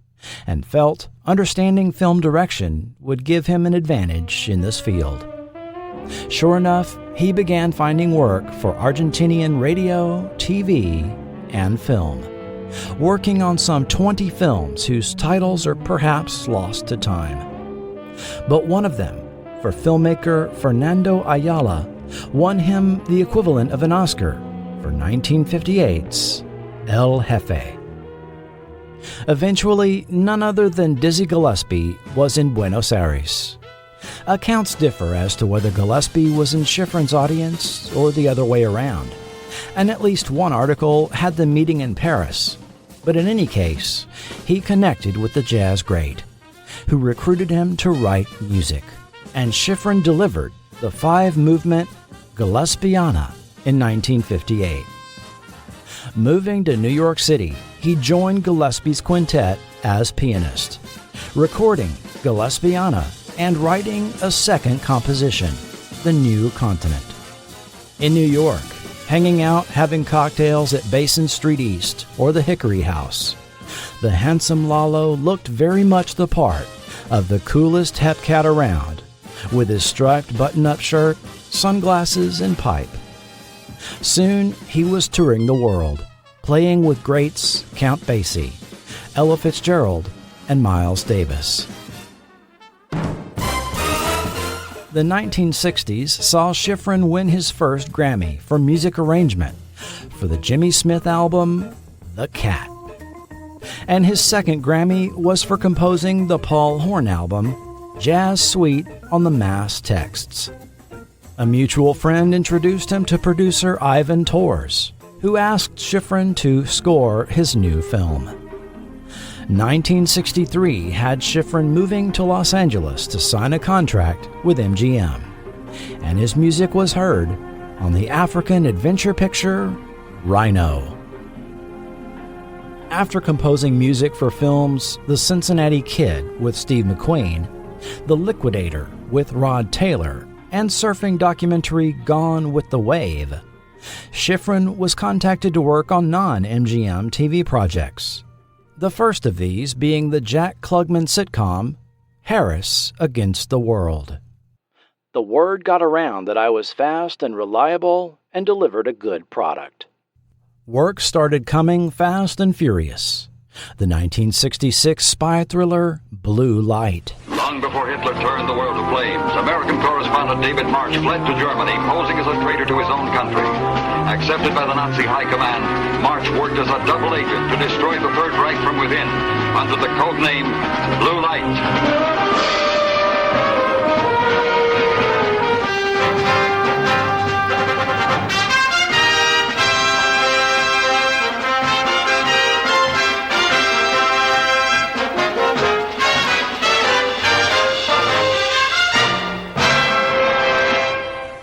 and felt understanding film direction would give him an advantage in this field. Sure enough, he began finding work for Argentinian radio, TV, and film, working on some 20 films whose titles are perhaps lost to time. But one of them, for filmmaker Fernando Ayala, won him the equivalent of an Oscar for 1958's El Jefe. Eventually, none other than Dizzy Gillespie was in Buenos Aires. Accounts differ as to whether Gillespie was in Schifrin's audience or the other way around, and at least one article had them meeting in Paris. But in any case, he connected with the jazz great, who recruited him to write music, and Schifrin delivered the 5-movement Gillespiana in 1958. Moving to New York City, he joined Gillespie's quintet as pianist, recording Gillespiana and writing a second composition, The New Continent. In New York, hanging out having cocktails at Basin Street East or the Hickory House, the handsome Lalo looked very much the part of the coolest hep cat around, with his striped button-up shirt, sunglasses, and pipe. Soon, he was touring the world, playing with greats Count Basie, Ella Fitzgerald, and Miles Davis. The 1960s saw Schifrin win his first Grammy for music arrangement for the Jimmy Smith album, The Cat. And his second Grammy was for composing the Paul Horn album, Jazz Suite on the Mass Texts. A mutual friend introduced him to producer Ivan Tors, who asked Schifrin to score his new film. 1963 had Schifrin moving to Los Angeles to sign a contract with MGM, and his music was heard on the African adventure picture Rhino. After composing music for films The Cincinnati Kid with Steve McQueen, The Liquidator with Rod Taylor, and surfing documentary Gone with the Wave, Schifrin was contacted to work on non-MGM TV projects. The first of these being the Jack Klugman sitcom, Harris Against the World. The word got around that I was fast and reliable and delivered a good product. Work started coming fast and furious. The 1966 spy thriller Blue Light. Long before Hitler turned the world to flames, American correspondent David March fled to Germany, posing as a traitor to his own country. Accepted by the Nazi high command, March worked as a double agent to destroy the Third Reich from within, under the code name Blue Light.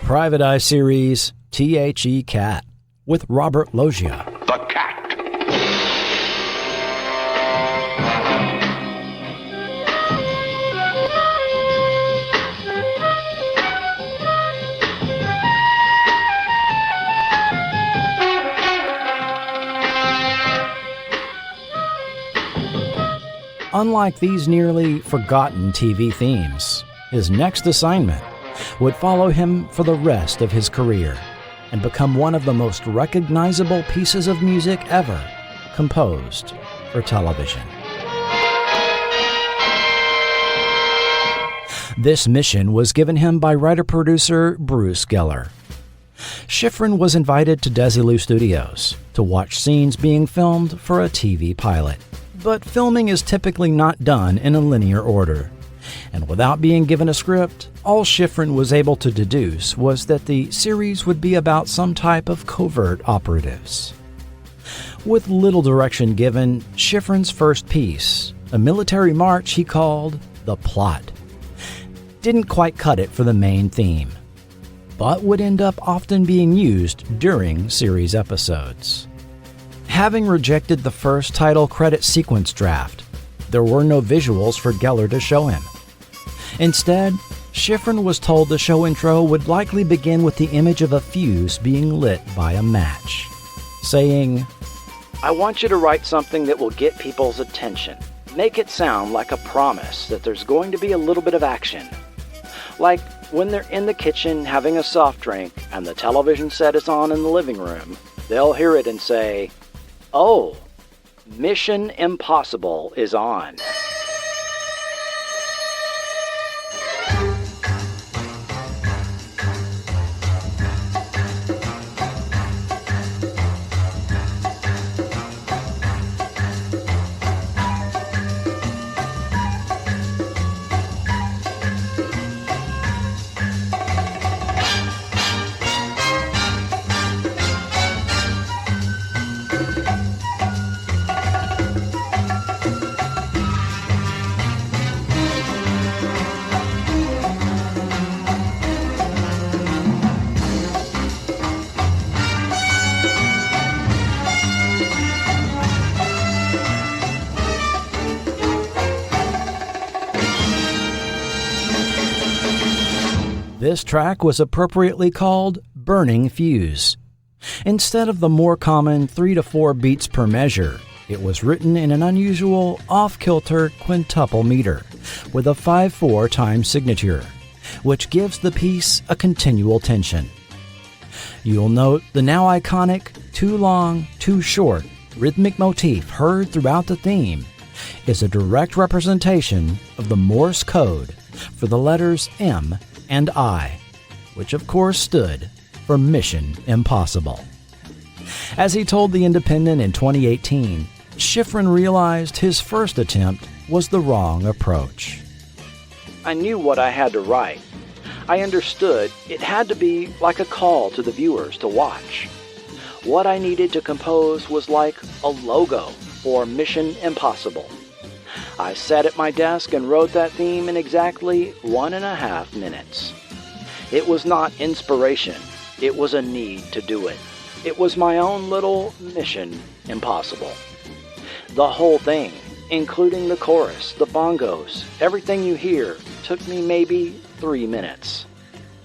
Private Eye series The Cat with Robert Loggia. The Cat. Unlike these nearly forgotten TV themes, his next assignment would follow him for the rest of his career and become one of the most recognizable pieces of music ever composed for television. This mission was given him by writer-producer Bruce Geller. Schifrin was invited to Desilu Studios to watch scenes being filmed for a TV pilot. But filming is typically not done in a linear order. And without being given a script, all Schifrin was able to deduce was that the series would be about some type of covert operatives. With little direction given, Schifrin's first piece, a military march he called The Plot, didn't quite cut it for the main theme, but would end up often being used during series episodes. Having rejected the first title credit sequence draft, there were no visuals for Geller to show him. Instead, Schifrin was told the show intro would likely begin with the image of a fuse being lit by a match, saying, "I want you to write something that will get people's attention. Make it sound like a promise that there's going to be a little bit of action. Like when they're in the kitchen having a soft drink and the television set is on in the living room, they'll hear it and say, 'Oh, Mission Impossible is on.'" This track was appropriately called Burning Fuse. Instead of the more common 3 to 4 beats per measure, it was written in an unusual off-kilter quintuple meter with a 5/4 time signature, which gives the piece a continual tension. You'll note the now iconic too long, too short rhythmic motif heard throughout the theme is a direct representation of the Morse code for the letters M and I, which of course stood for Mission Impossible. As he told The Independent in 2018, Schifrin realized his first attempt was the wrong approach. "I knew what I had to write. I understood it had to be like a call to the viewers to watch. What I needed to compose was like a logo for Mission Impossible. I sat at my desk and wrote that theme in exactly 1.5 minutes. It was not inspiration. It was a need to do it. It was my own little Mission Impossible. The whole thing, including the chorus, the bongos, everything you hear, took me maybe 3 minutes.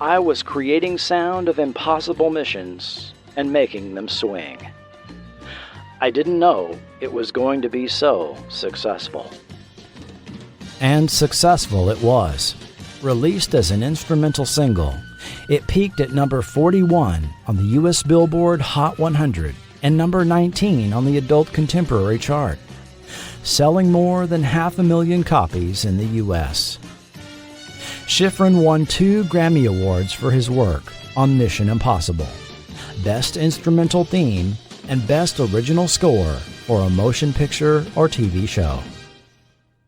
I was creating sound of impossible missions and making them swing. I didn't know it was going to be so successful." And successful it was. Released as an instrumental single, it peaked at number 41 on the U.S. Billboard Hot 100 and number 19 on the Adult Contemporary chart, selling more than 500,000 copies in the U.S. Schifrin won 2 Grammy Awards for his work on Mission Impossible, Best Instrumental Theme and Best Original Score for a Motion Picture or TV Show.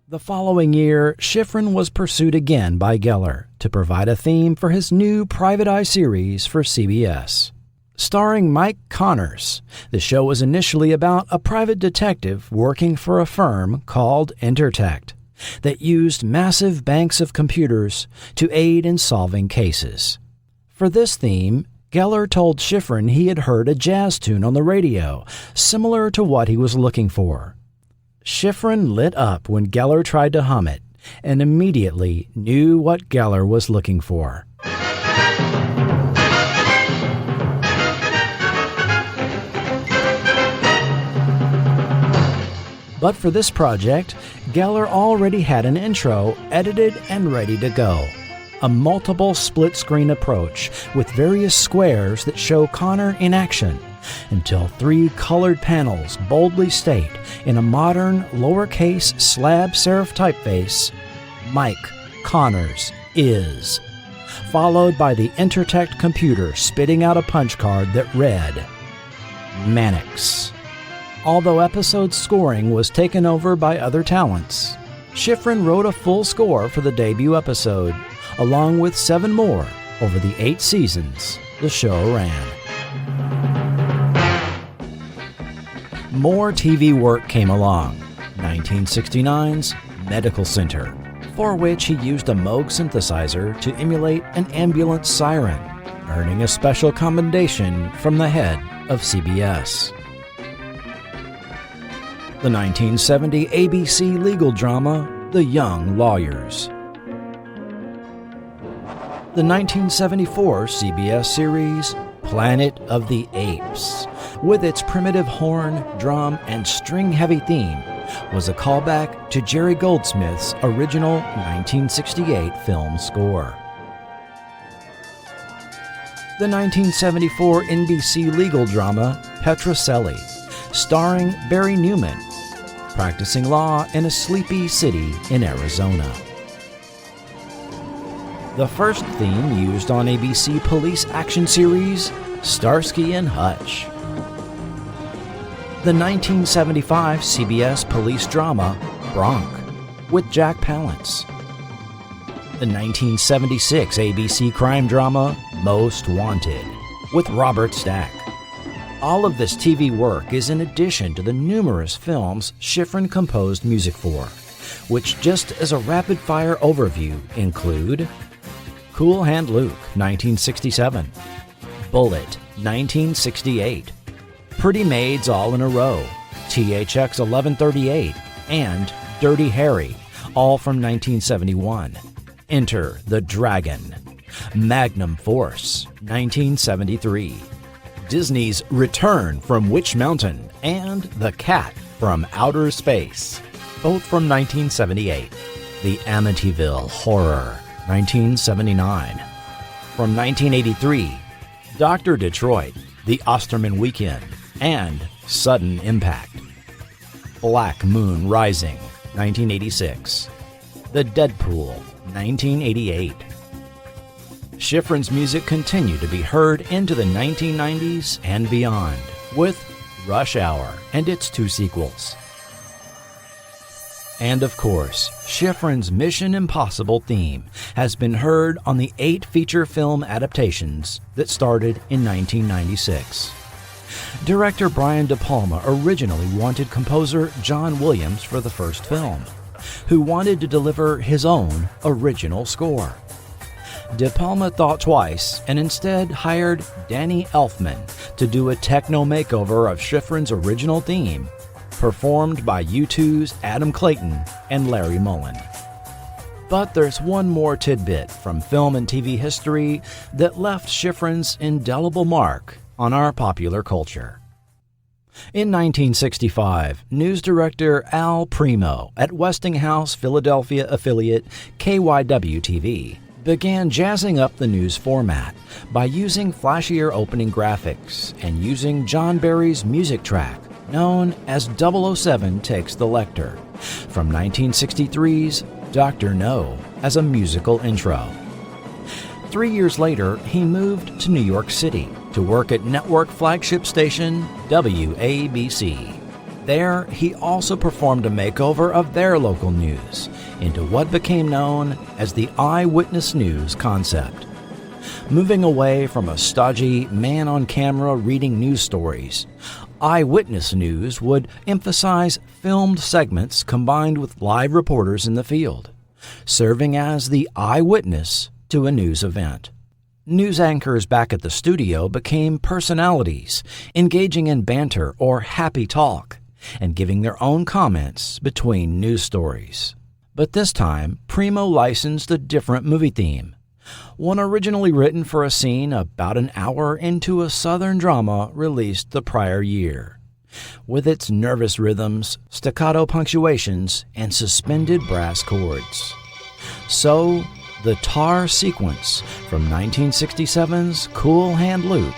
The following year, Schifrin was pursued again by Geller to provide a theme for his new Private Eye series for CBS. Starring Mike Connors, the show was initially about a private detective working for a firm called Intertect that used massive banks of computers to aid in solving cases. For this theme, Geller told Schifrin he had heard a jazz tune on the radio, similar to what he was looking for. Schifrin lit up when Geller tried to hum it, and immediately knew what Geller was looking for. But for this project, Geller already had an intro edited and ready to go. A multiple split-screen approach with various squares that show Connor in action, until 3 colored panels boldly state in a modern lowercase slab serif typeface, "Mike Connors is," followed by the Intertect computer spitting out a punch card that read, "Mannix." Although episode scoring was taken over by other talents, Schifrin wrote a full score for the debut episode, along with 7 more over the 8 seasons the show ran. More TV work came along. 1969's Medical Center, for which he used a Moog synthesizer to emulate an ambulance siren, earning a special commendation from the head of CBS. The 1970 ABC legal drama, The Young Lawyers. The 1974 CBS series, Planet of the Apes, with its primitive horn, drum, and string-heavy theme, was a callback to Jerry Goldsmith's original 1968 film score. The 1974 NBC legal drama, Petrocelli, starring Barry Newman, practicing law in a sleepy city in Arizona. The first theme used on ABC police action series, Starsky and Hutch. The 1975 CBS police drama, Bronk, with Jack Palance. The 1976 ABC crime drama, Most Wanted, with Robert Stack. All of this TV work is in addition to the numerous films Schifrin composed music for, which, just as a rapid-fire overview, include Cool Hand Luke, 1967, Bullet, 1968, Pretty Maids All in a Row, THX 1138, and Dirty Harry, all from 1971. Enter the Dragon, Magnum Force, 1973. Disney's Return from Witch Mountain and The Cat from Outer Space, both from 1978. The Amityville Horror, 1979. From 1983, Dr. Detroit, The Osterman Weekend, and Sudden Impact. Black Moon Rising, 1986. The Deadpool, 1988. Schifrin's music continued to be heard into the 1990s and beyond, with Rush Hour and its two sequels. And of course, Schifrin's Mission Impossible theme has been heard on the 8 feature film adaptations that started in 1996. Director Brian De Palma originally wanted composer John Williams for the first film, who wanted to deliver his own original score. De Palma thought twice and instead hired Danny Elfman to do a techno makeover of Schifrin's original theme, performed by U2's Adam Clayton and Larry Mullen. But there's one more tidbit from film and TV history that left Schifrin's indelible mark on our popular culture. In 1965, news director Al Primo at Westinghouse Philadelphia affiliate KYW-TV began jazzing up the news format by using flashier opening graphics and using John Barry's music track known as 007 Takes the Lecter from 1963's Dr. No as a musical intro. 3 years later, he moved to New York City to work at network flagship station WABC. There, he also performed a makeover of their local news into what became known as the eyewitness news concept. Moving away from a stodgy man-on-camera reading news stories, eyewitness news would emphasize filmed segments combined with live reporters in the field, serving as the eyewitness to a news event. News anchors back at the studio became personalities, engaging in banter or happy talk, and giving their own comments between news stories. But this time, Primo licensed a different movie theme, one originally written for a scene about an hour into a Southern drama released the prior year, with its nervous rhythms, staccato punctuations, and suspended brass chords. So, the Tar sequence from 1967's Cool Hand Luke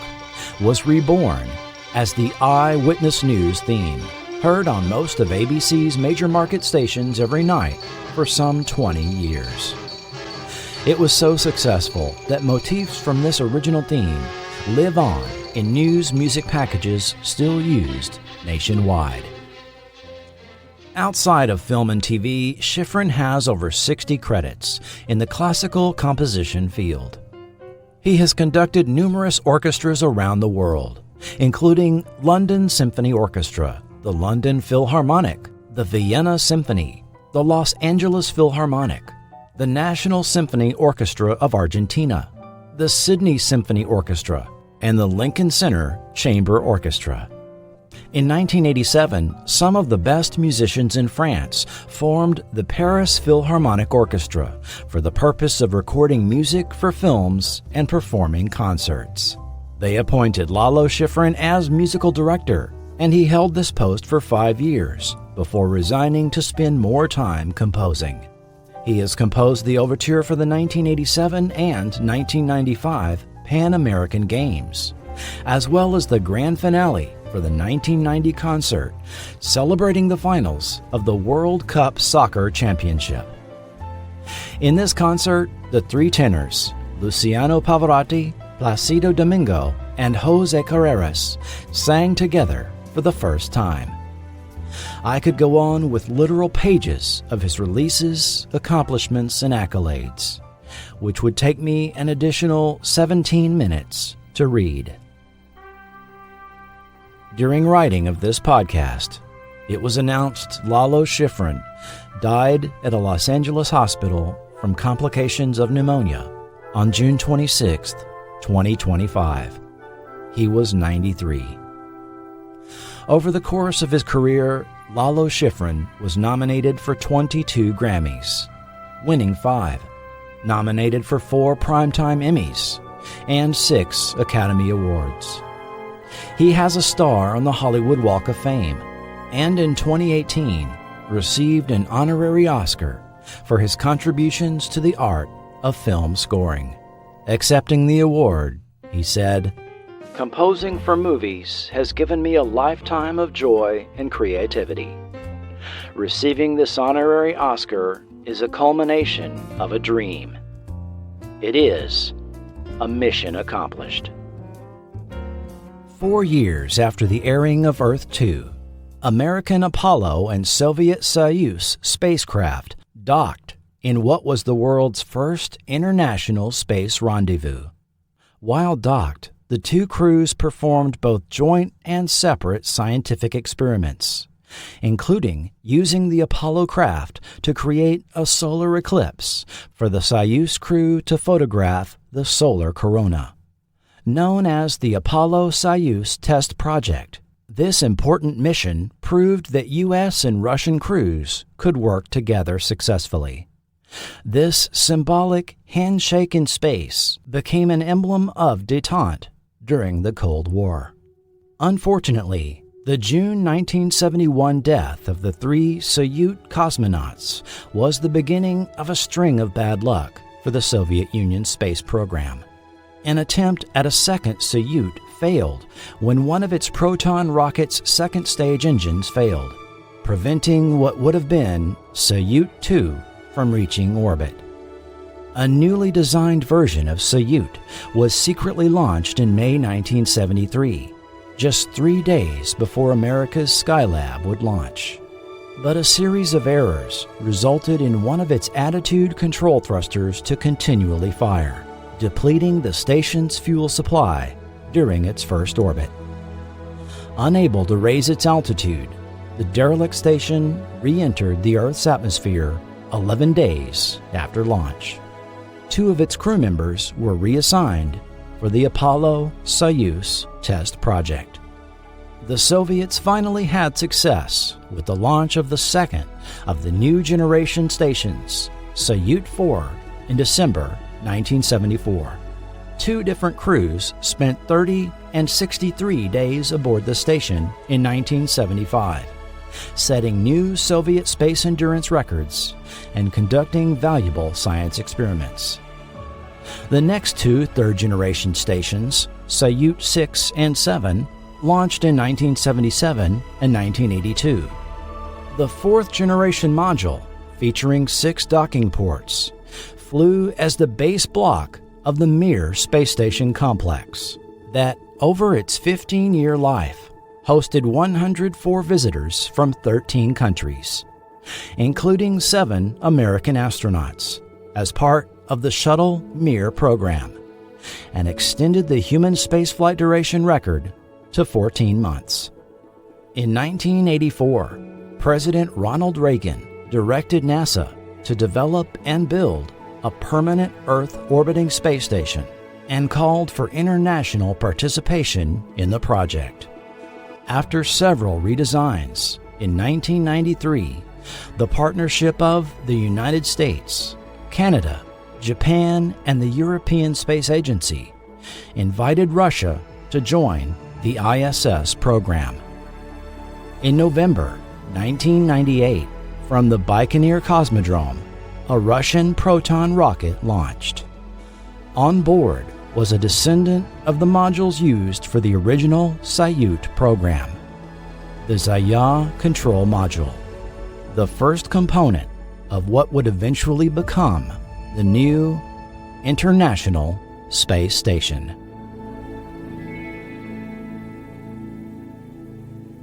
was reborn as the Eyewitness News theme, heard on most of ABC's major market stations every night for some 20 years. It was so successful that motifs from this original theme live on in news music packages still used nationwide. Outside of film and TV, Schifrin has over 60 credits in the classical composition field. He has conducted numerous orchestras around the world, including London Symphony Orchestra, the London Philharmonic, the Vienna Symphony, the Los Angeles Philharmonic, the National Symphony Orchestra of Argentina, the Sydney Symphony Orchestra, and the Lincoln Center Chamber Orchestra. In 1987, some of the best musicians in France formed the Paris Philharmonic Orchestra for the purpose of recording music for films and performing concerts. They appointed Lalo Schifrin as musical director, and he held this post for 5 years before resigning to spend more time composing. He has composed the overture for the 1987 and 1995 Pan American Games, as well as the grand finale for the 1990 concert celebrating the finals of the World Cup Soccer Championship. In this concert, the three tenors, Luciano Pavarotti, Placido Domingo, and Jose Carreras, sang together for the first time. I could go on with literal pages of his releases, accomplishments, and accolades, which would take me an additional 17 minutes to read. During writing of this podcast, it was announced Lalo Schifrin died at a Los Angeles hospital from complications of pneumonia on June 26, 2025. He was 93. Over the course of his career, Lalo Schifrin was nominated for 22 Grammys, winning 5, nominated for 4 Primetime Emmys, and 6 Academy Awards. He has a star on the Hollywood Walk of Fame, and in 2018 received an honorary Oscar for his contributions to the art of film scoring. Accepting the award, he said, "Composing for movies has given me a lifetime of joy and creativity. Receiving this honorary Oscar is a culmination of a dream. It is a mission accomplished." 4 years after the airing of Earth 2, American Apollo and Soviet Soyuz spacecraft docked in what was the world's first international space rendezvous. While docked, the two crews performed both joint and separate scientific experiments, including using the Apollo craft to create a solar eclipse for the Soyuz crew to photograph the solar corona. Known as the Apollo-Soyuz Test Project, this important mission proved that U.S. and Russian crews could work together successfully. This symbolic handshake in space became an emblem of détente during the Cold War. Unfortunately, the June 1971 death of the 3 Soyuz cosmonauts was the beginning of a string of bad luck for the Soviet Union space program. An attempt at a second Soyuz failed when one of its Proton rocket's second stage engines failed, preventing what would have been Soyuz 2 from reaching orbit. A newly designed version of Soyuz was secretly launched in May 1973, just 3 days before America's Skylab would launch. But a series of errors resulted in one of its attitude control thrusters to continually fire, depleting the station's fuel supply during its first orbit. Unable to raise its altitude, the derelict station re-entered the Earth's atmosphere 11 days after launch. 2 of its crew members were reassigned for the Apollo-Soyuz test project. The Soviets finally had success with the launch of the second of the new generation stations, Soyuz 4, in December 1974. 2 different crews spent 30 and 63 days aboard the station in 1975, setting new Soviet space endurance records and conducting valuable science experiments. The next 2 third-generation stations, Soyuz 6 and 7, launched in 1977 and 1982. The 4th-generation module, featuring 6 docking ports, flew as the base block of the Mir space station complex that, over its 15-year life, hosted 104 visitors from 13 countries, including 7 American astronauts, as part of the Shuttle Mir program, and extended the human spaceflight duration record to 14 months. In 1984, President Ronald Reagan directed NASA to develop and build a permanent Earth-orbiting space station and called for international participation in the project. After several redesigns, in 1993, the partnership of the United States, Canada, Japan, and the European Space Agency invited Russia to join the ISS program. In November 1998, from the Baikonur Cosmodrome, a Russian Proton rocket launched. On board was a descendant of the modules used for the original Salyut program, the Zaya Control Module, the first component of what would eventually become the new International Space Station.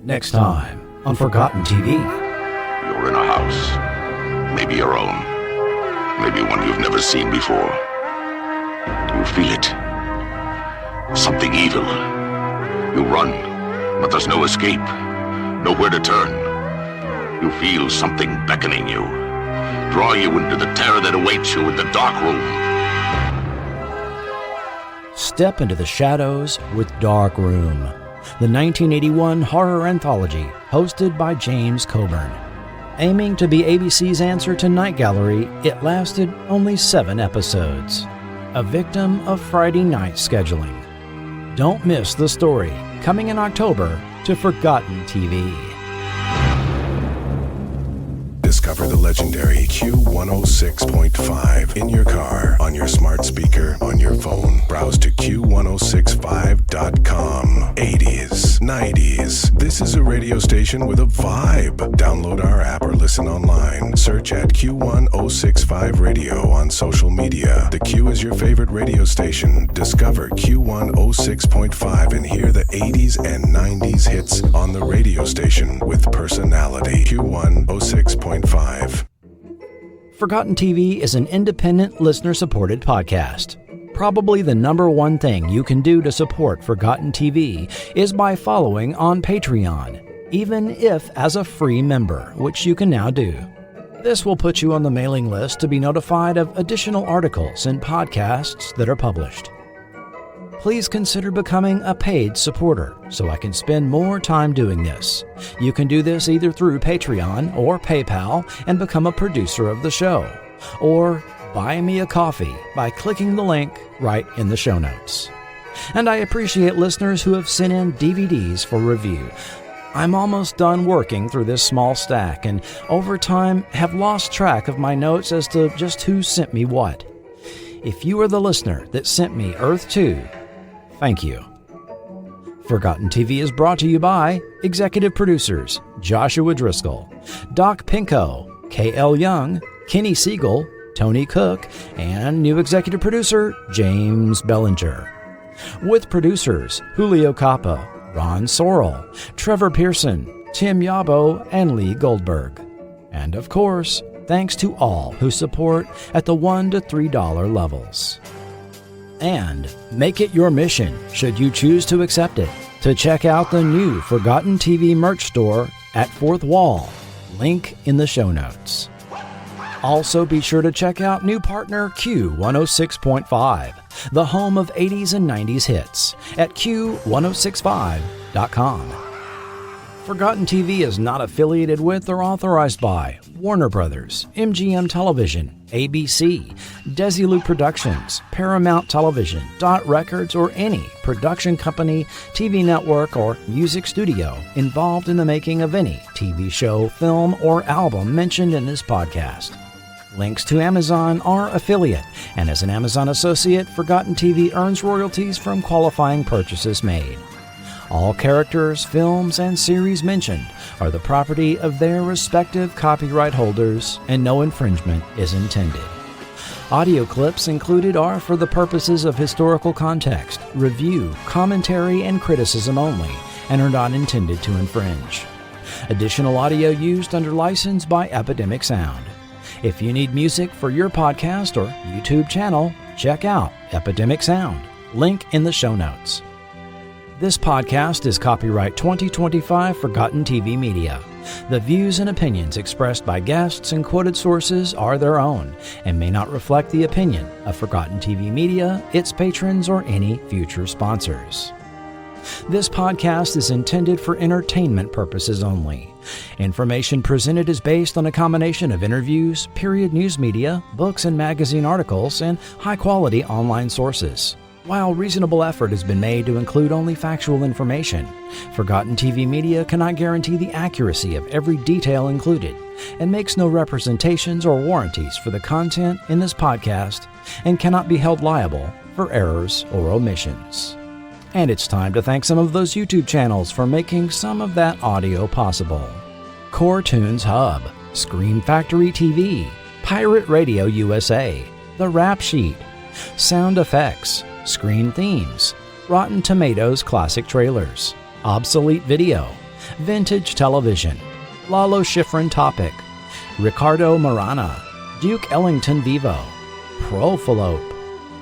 Next time on Forgotten TV. You're in a house, maybe your own, maybe one you've never seen before. You feel it. Something evil. You run, but there's no escape, nowhere to turn. You feel something beckoning you, draw you into the terror that awaits you in the dark room. Step into the shadows with Dark Room, the 1981 horror anthology hosted by James Coburn. Aiming to be ABC's answer to Night Gallery, it lasted only 7 episodes. A victim of Friday night scheduling. Don't miss the story, coming in October to Forgotten TV. Discover the legendary Q106.5 in your car, on your smart speaker, on your phone. Browse to Q1065.com. 80s, 90s. This is a radio station with a vibe. Download our app or listen online. Search at Q1065 Radio on social media. The Q is your favorite radio station. Discover Q106.5 and hear the 80s and 90s hits on the radio station with personality. Q106.5. Forgotten TV is an independent, listener-supported podcast. Probably the number one thing you can do to support Forgotten TV is by following on Patreon, even if as a free member, which you can now do. This will put you on the mailing list to be notified of additional articles and podcasts that are published. Please consider becoming a paid supporter so I can spend more time doing this. You can do this either through Patreon or PayPal and become a producer of the show, or buy me a coffee by clicking the link right in the show notes. And I appreciate listeners who have sent in DVDs for review. I'm almost done working through this small stack and over time have lost track of my notes as to just who sent me what. If you are the listener that sent me Earth 2, thank you. Forgotten TV is brought to you by executive producers Joshua Driscoll, Doc Pinko, K.L. Young, Kenny Siegel, Tony Cook, and new executive producer James Bellinger. With producers Julio Capa, Ron Sorrell, Trevor Pearson, Tim Yabo, and Lee Goldberg. And of course, thanks to all who support at the $1 to $3 levels. And make it your mission, should you choose to accept it, to check out the new Forgotten TV merch store at Fourth Wall, link in the show notes. Also be sure to check out new partner Q106.5, the home of 80s and 90s hits, at Q1065.com. Forgotten TV is not affiliated with or authorized by Warner Brothers, MGM Television, ABC, Desilu Productions, Paramount Television, Dot Records, or any production company, TV network, or music studio involved in the making of any TV show, film, or album mentioned in this podcast. Links to Amazon are affiliate, and as an Amazon associate, Forgotten TV earns royalties from qualifying purchases made. All characters, films, and series mentioned are the property of their respective copyright holders, and no infringement is intended. Audio clips included are for the purposes of historical context, review, commentary, and criticism only, and are not intended to infringe. Additional audio used under license by Epidemic Sound. If you need music for your podcast or YouTube channel, check out Epidemic Sound, link in the show notes. This podcast is copyright 2025 Forgotten TV Media. The views and opinions expressed by guests and quoted sources are their own and may not reflect the opinion of Forgotten TV Media, its patrons, or any future sponsors. This podcast is intended for entertainment purposes only. Information presented is based on a combination of interviews, period news media, books and magazine articles, and high-quality online sources. While reasonable effort has been made to include only factual information, Forgotten TV Media cannot guarantee the accuracy of every detail included and makes no representations or warranties for the content in this podcast and cannot be held liable for errors or omissions. And it's time to thank some of those YouTube channels for making some of that audio possible. Core Tunes Hub, Screen Factory TV, Pirate Radio USA, The Rap Sheet, Sound Effects, Screen Themes, Rotten Tomatoes Classic Trailers, Obsolete Video, Vintage Television, Lalo Schifrin Topic, Ricardo Marana, Duke Ellington Vivo, Profalope,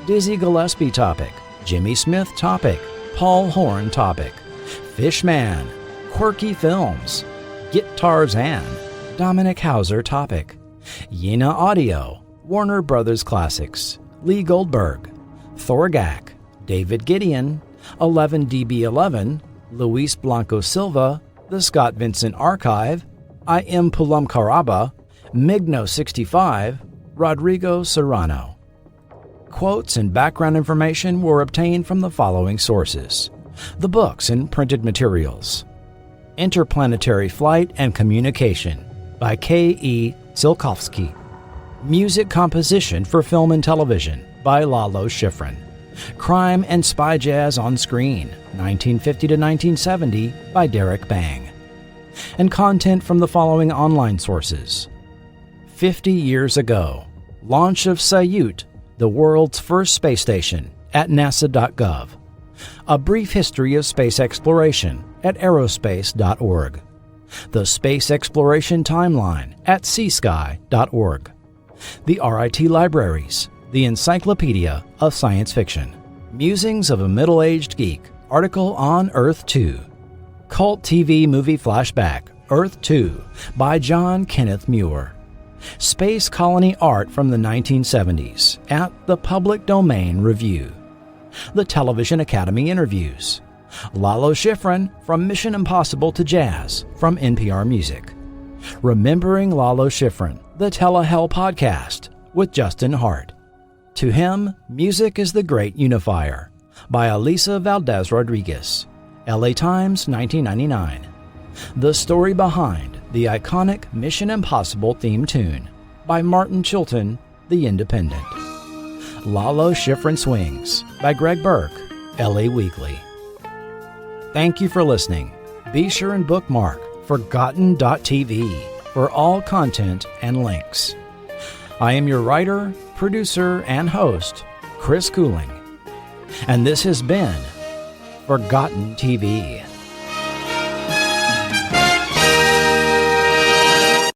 Dizzy Gillespie Topic, Jimmy Smith Topic, Paul Horn Topic, Fishman, Quirky Films, Guitarzan, Dominic Hauser Topic, Yena Audio, Warner Brothers Classics, Lee Goldberg, Thorgak, David Gideon, 11DB11, Luis Blanco Silva, The Scott Vincent Archive, I Am Pulam Karaba, Migno65, Rodrigo Serrano. Quotes and background information were obtained from the following sources: the books and printed materials. Interplanetary Flight and Communication by K.E. Tsiolkovsky. Music composition for film and television by Lalo Schifrin. Crime and Spy Jazz on Screen, 1950 to 1970 by Derek Bang. And content from the following online sources: 50 years ago, launch of Salyut, the world's first space station, at nasa.gov. A brief history of space exploration at aerospace.org. The Space Exploration Timeline at seasky.org. The RIT Libraries, the Encyclopedia of Science Fiction. Musings of a Middle-Aged Geek, article on Earth 2. Cult TV Movie Flashback, Earth 2, by John Kenneth Muir. Space Colony Art from the 1970s at the Public Domain Review. The Television Academy Interviews. Lalo Schifrin, From Mission Impossible to Jazz, from NPR Music. Remembering Lalo Schifrin, the Telehell Podcast, with Justin Hart. To Him, Music is the Great Unifier, by Elisa Valdez Rodriguez. LA Times, 1999. The Story Behind the Iconic Mission Impossible Theme Tune, by Martin Chilton, The Independent. Lalo Schifrin Swings, by Greg Burke, LA Weekly. Thank you for listening. Be sure and bookmark Forgotten.tv for all content and links. I am your writer, producer, and host, Chris Cooling. And this has been Forgotten TV.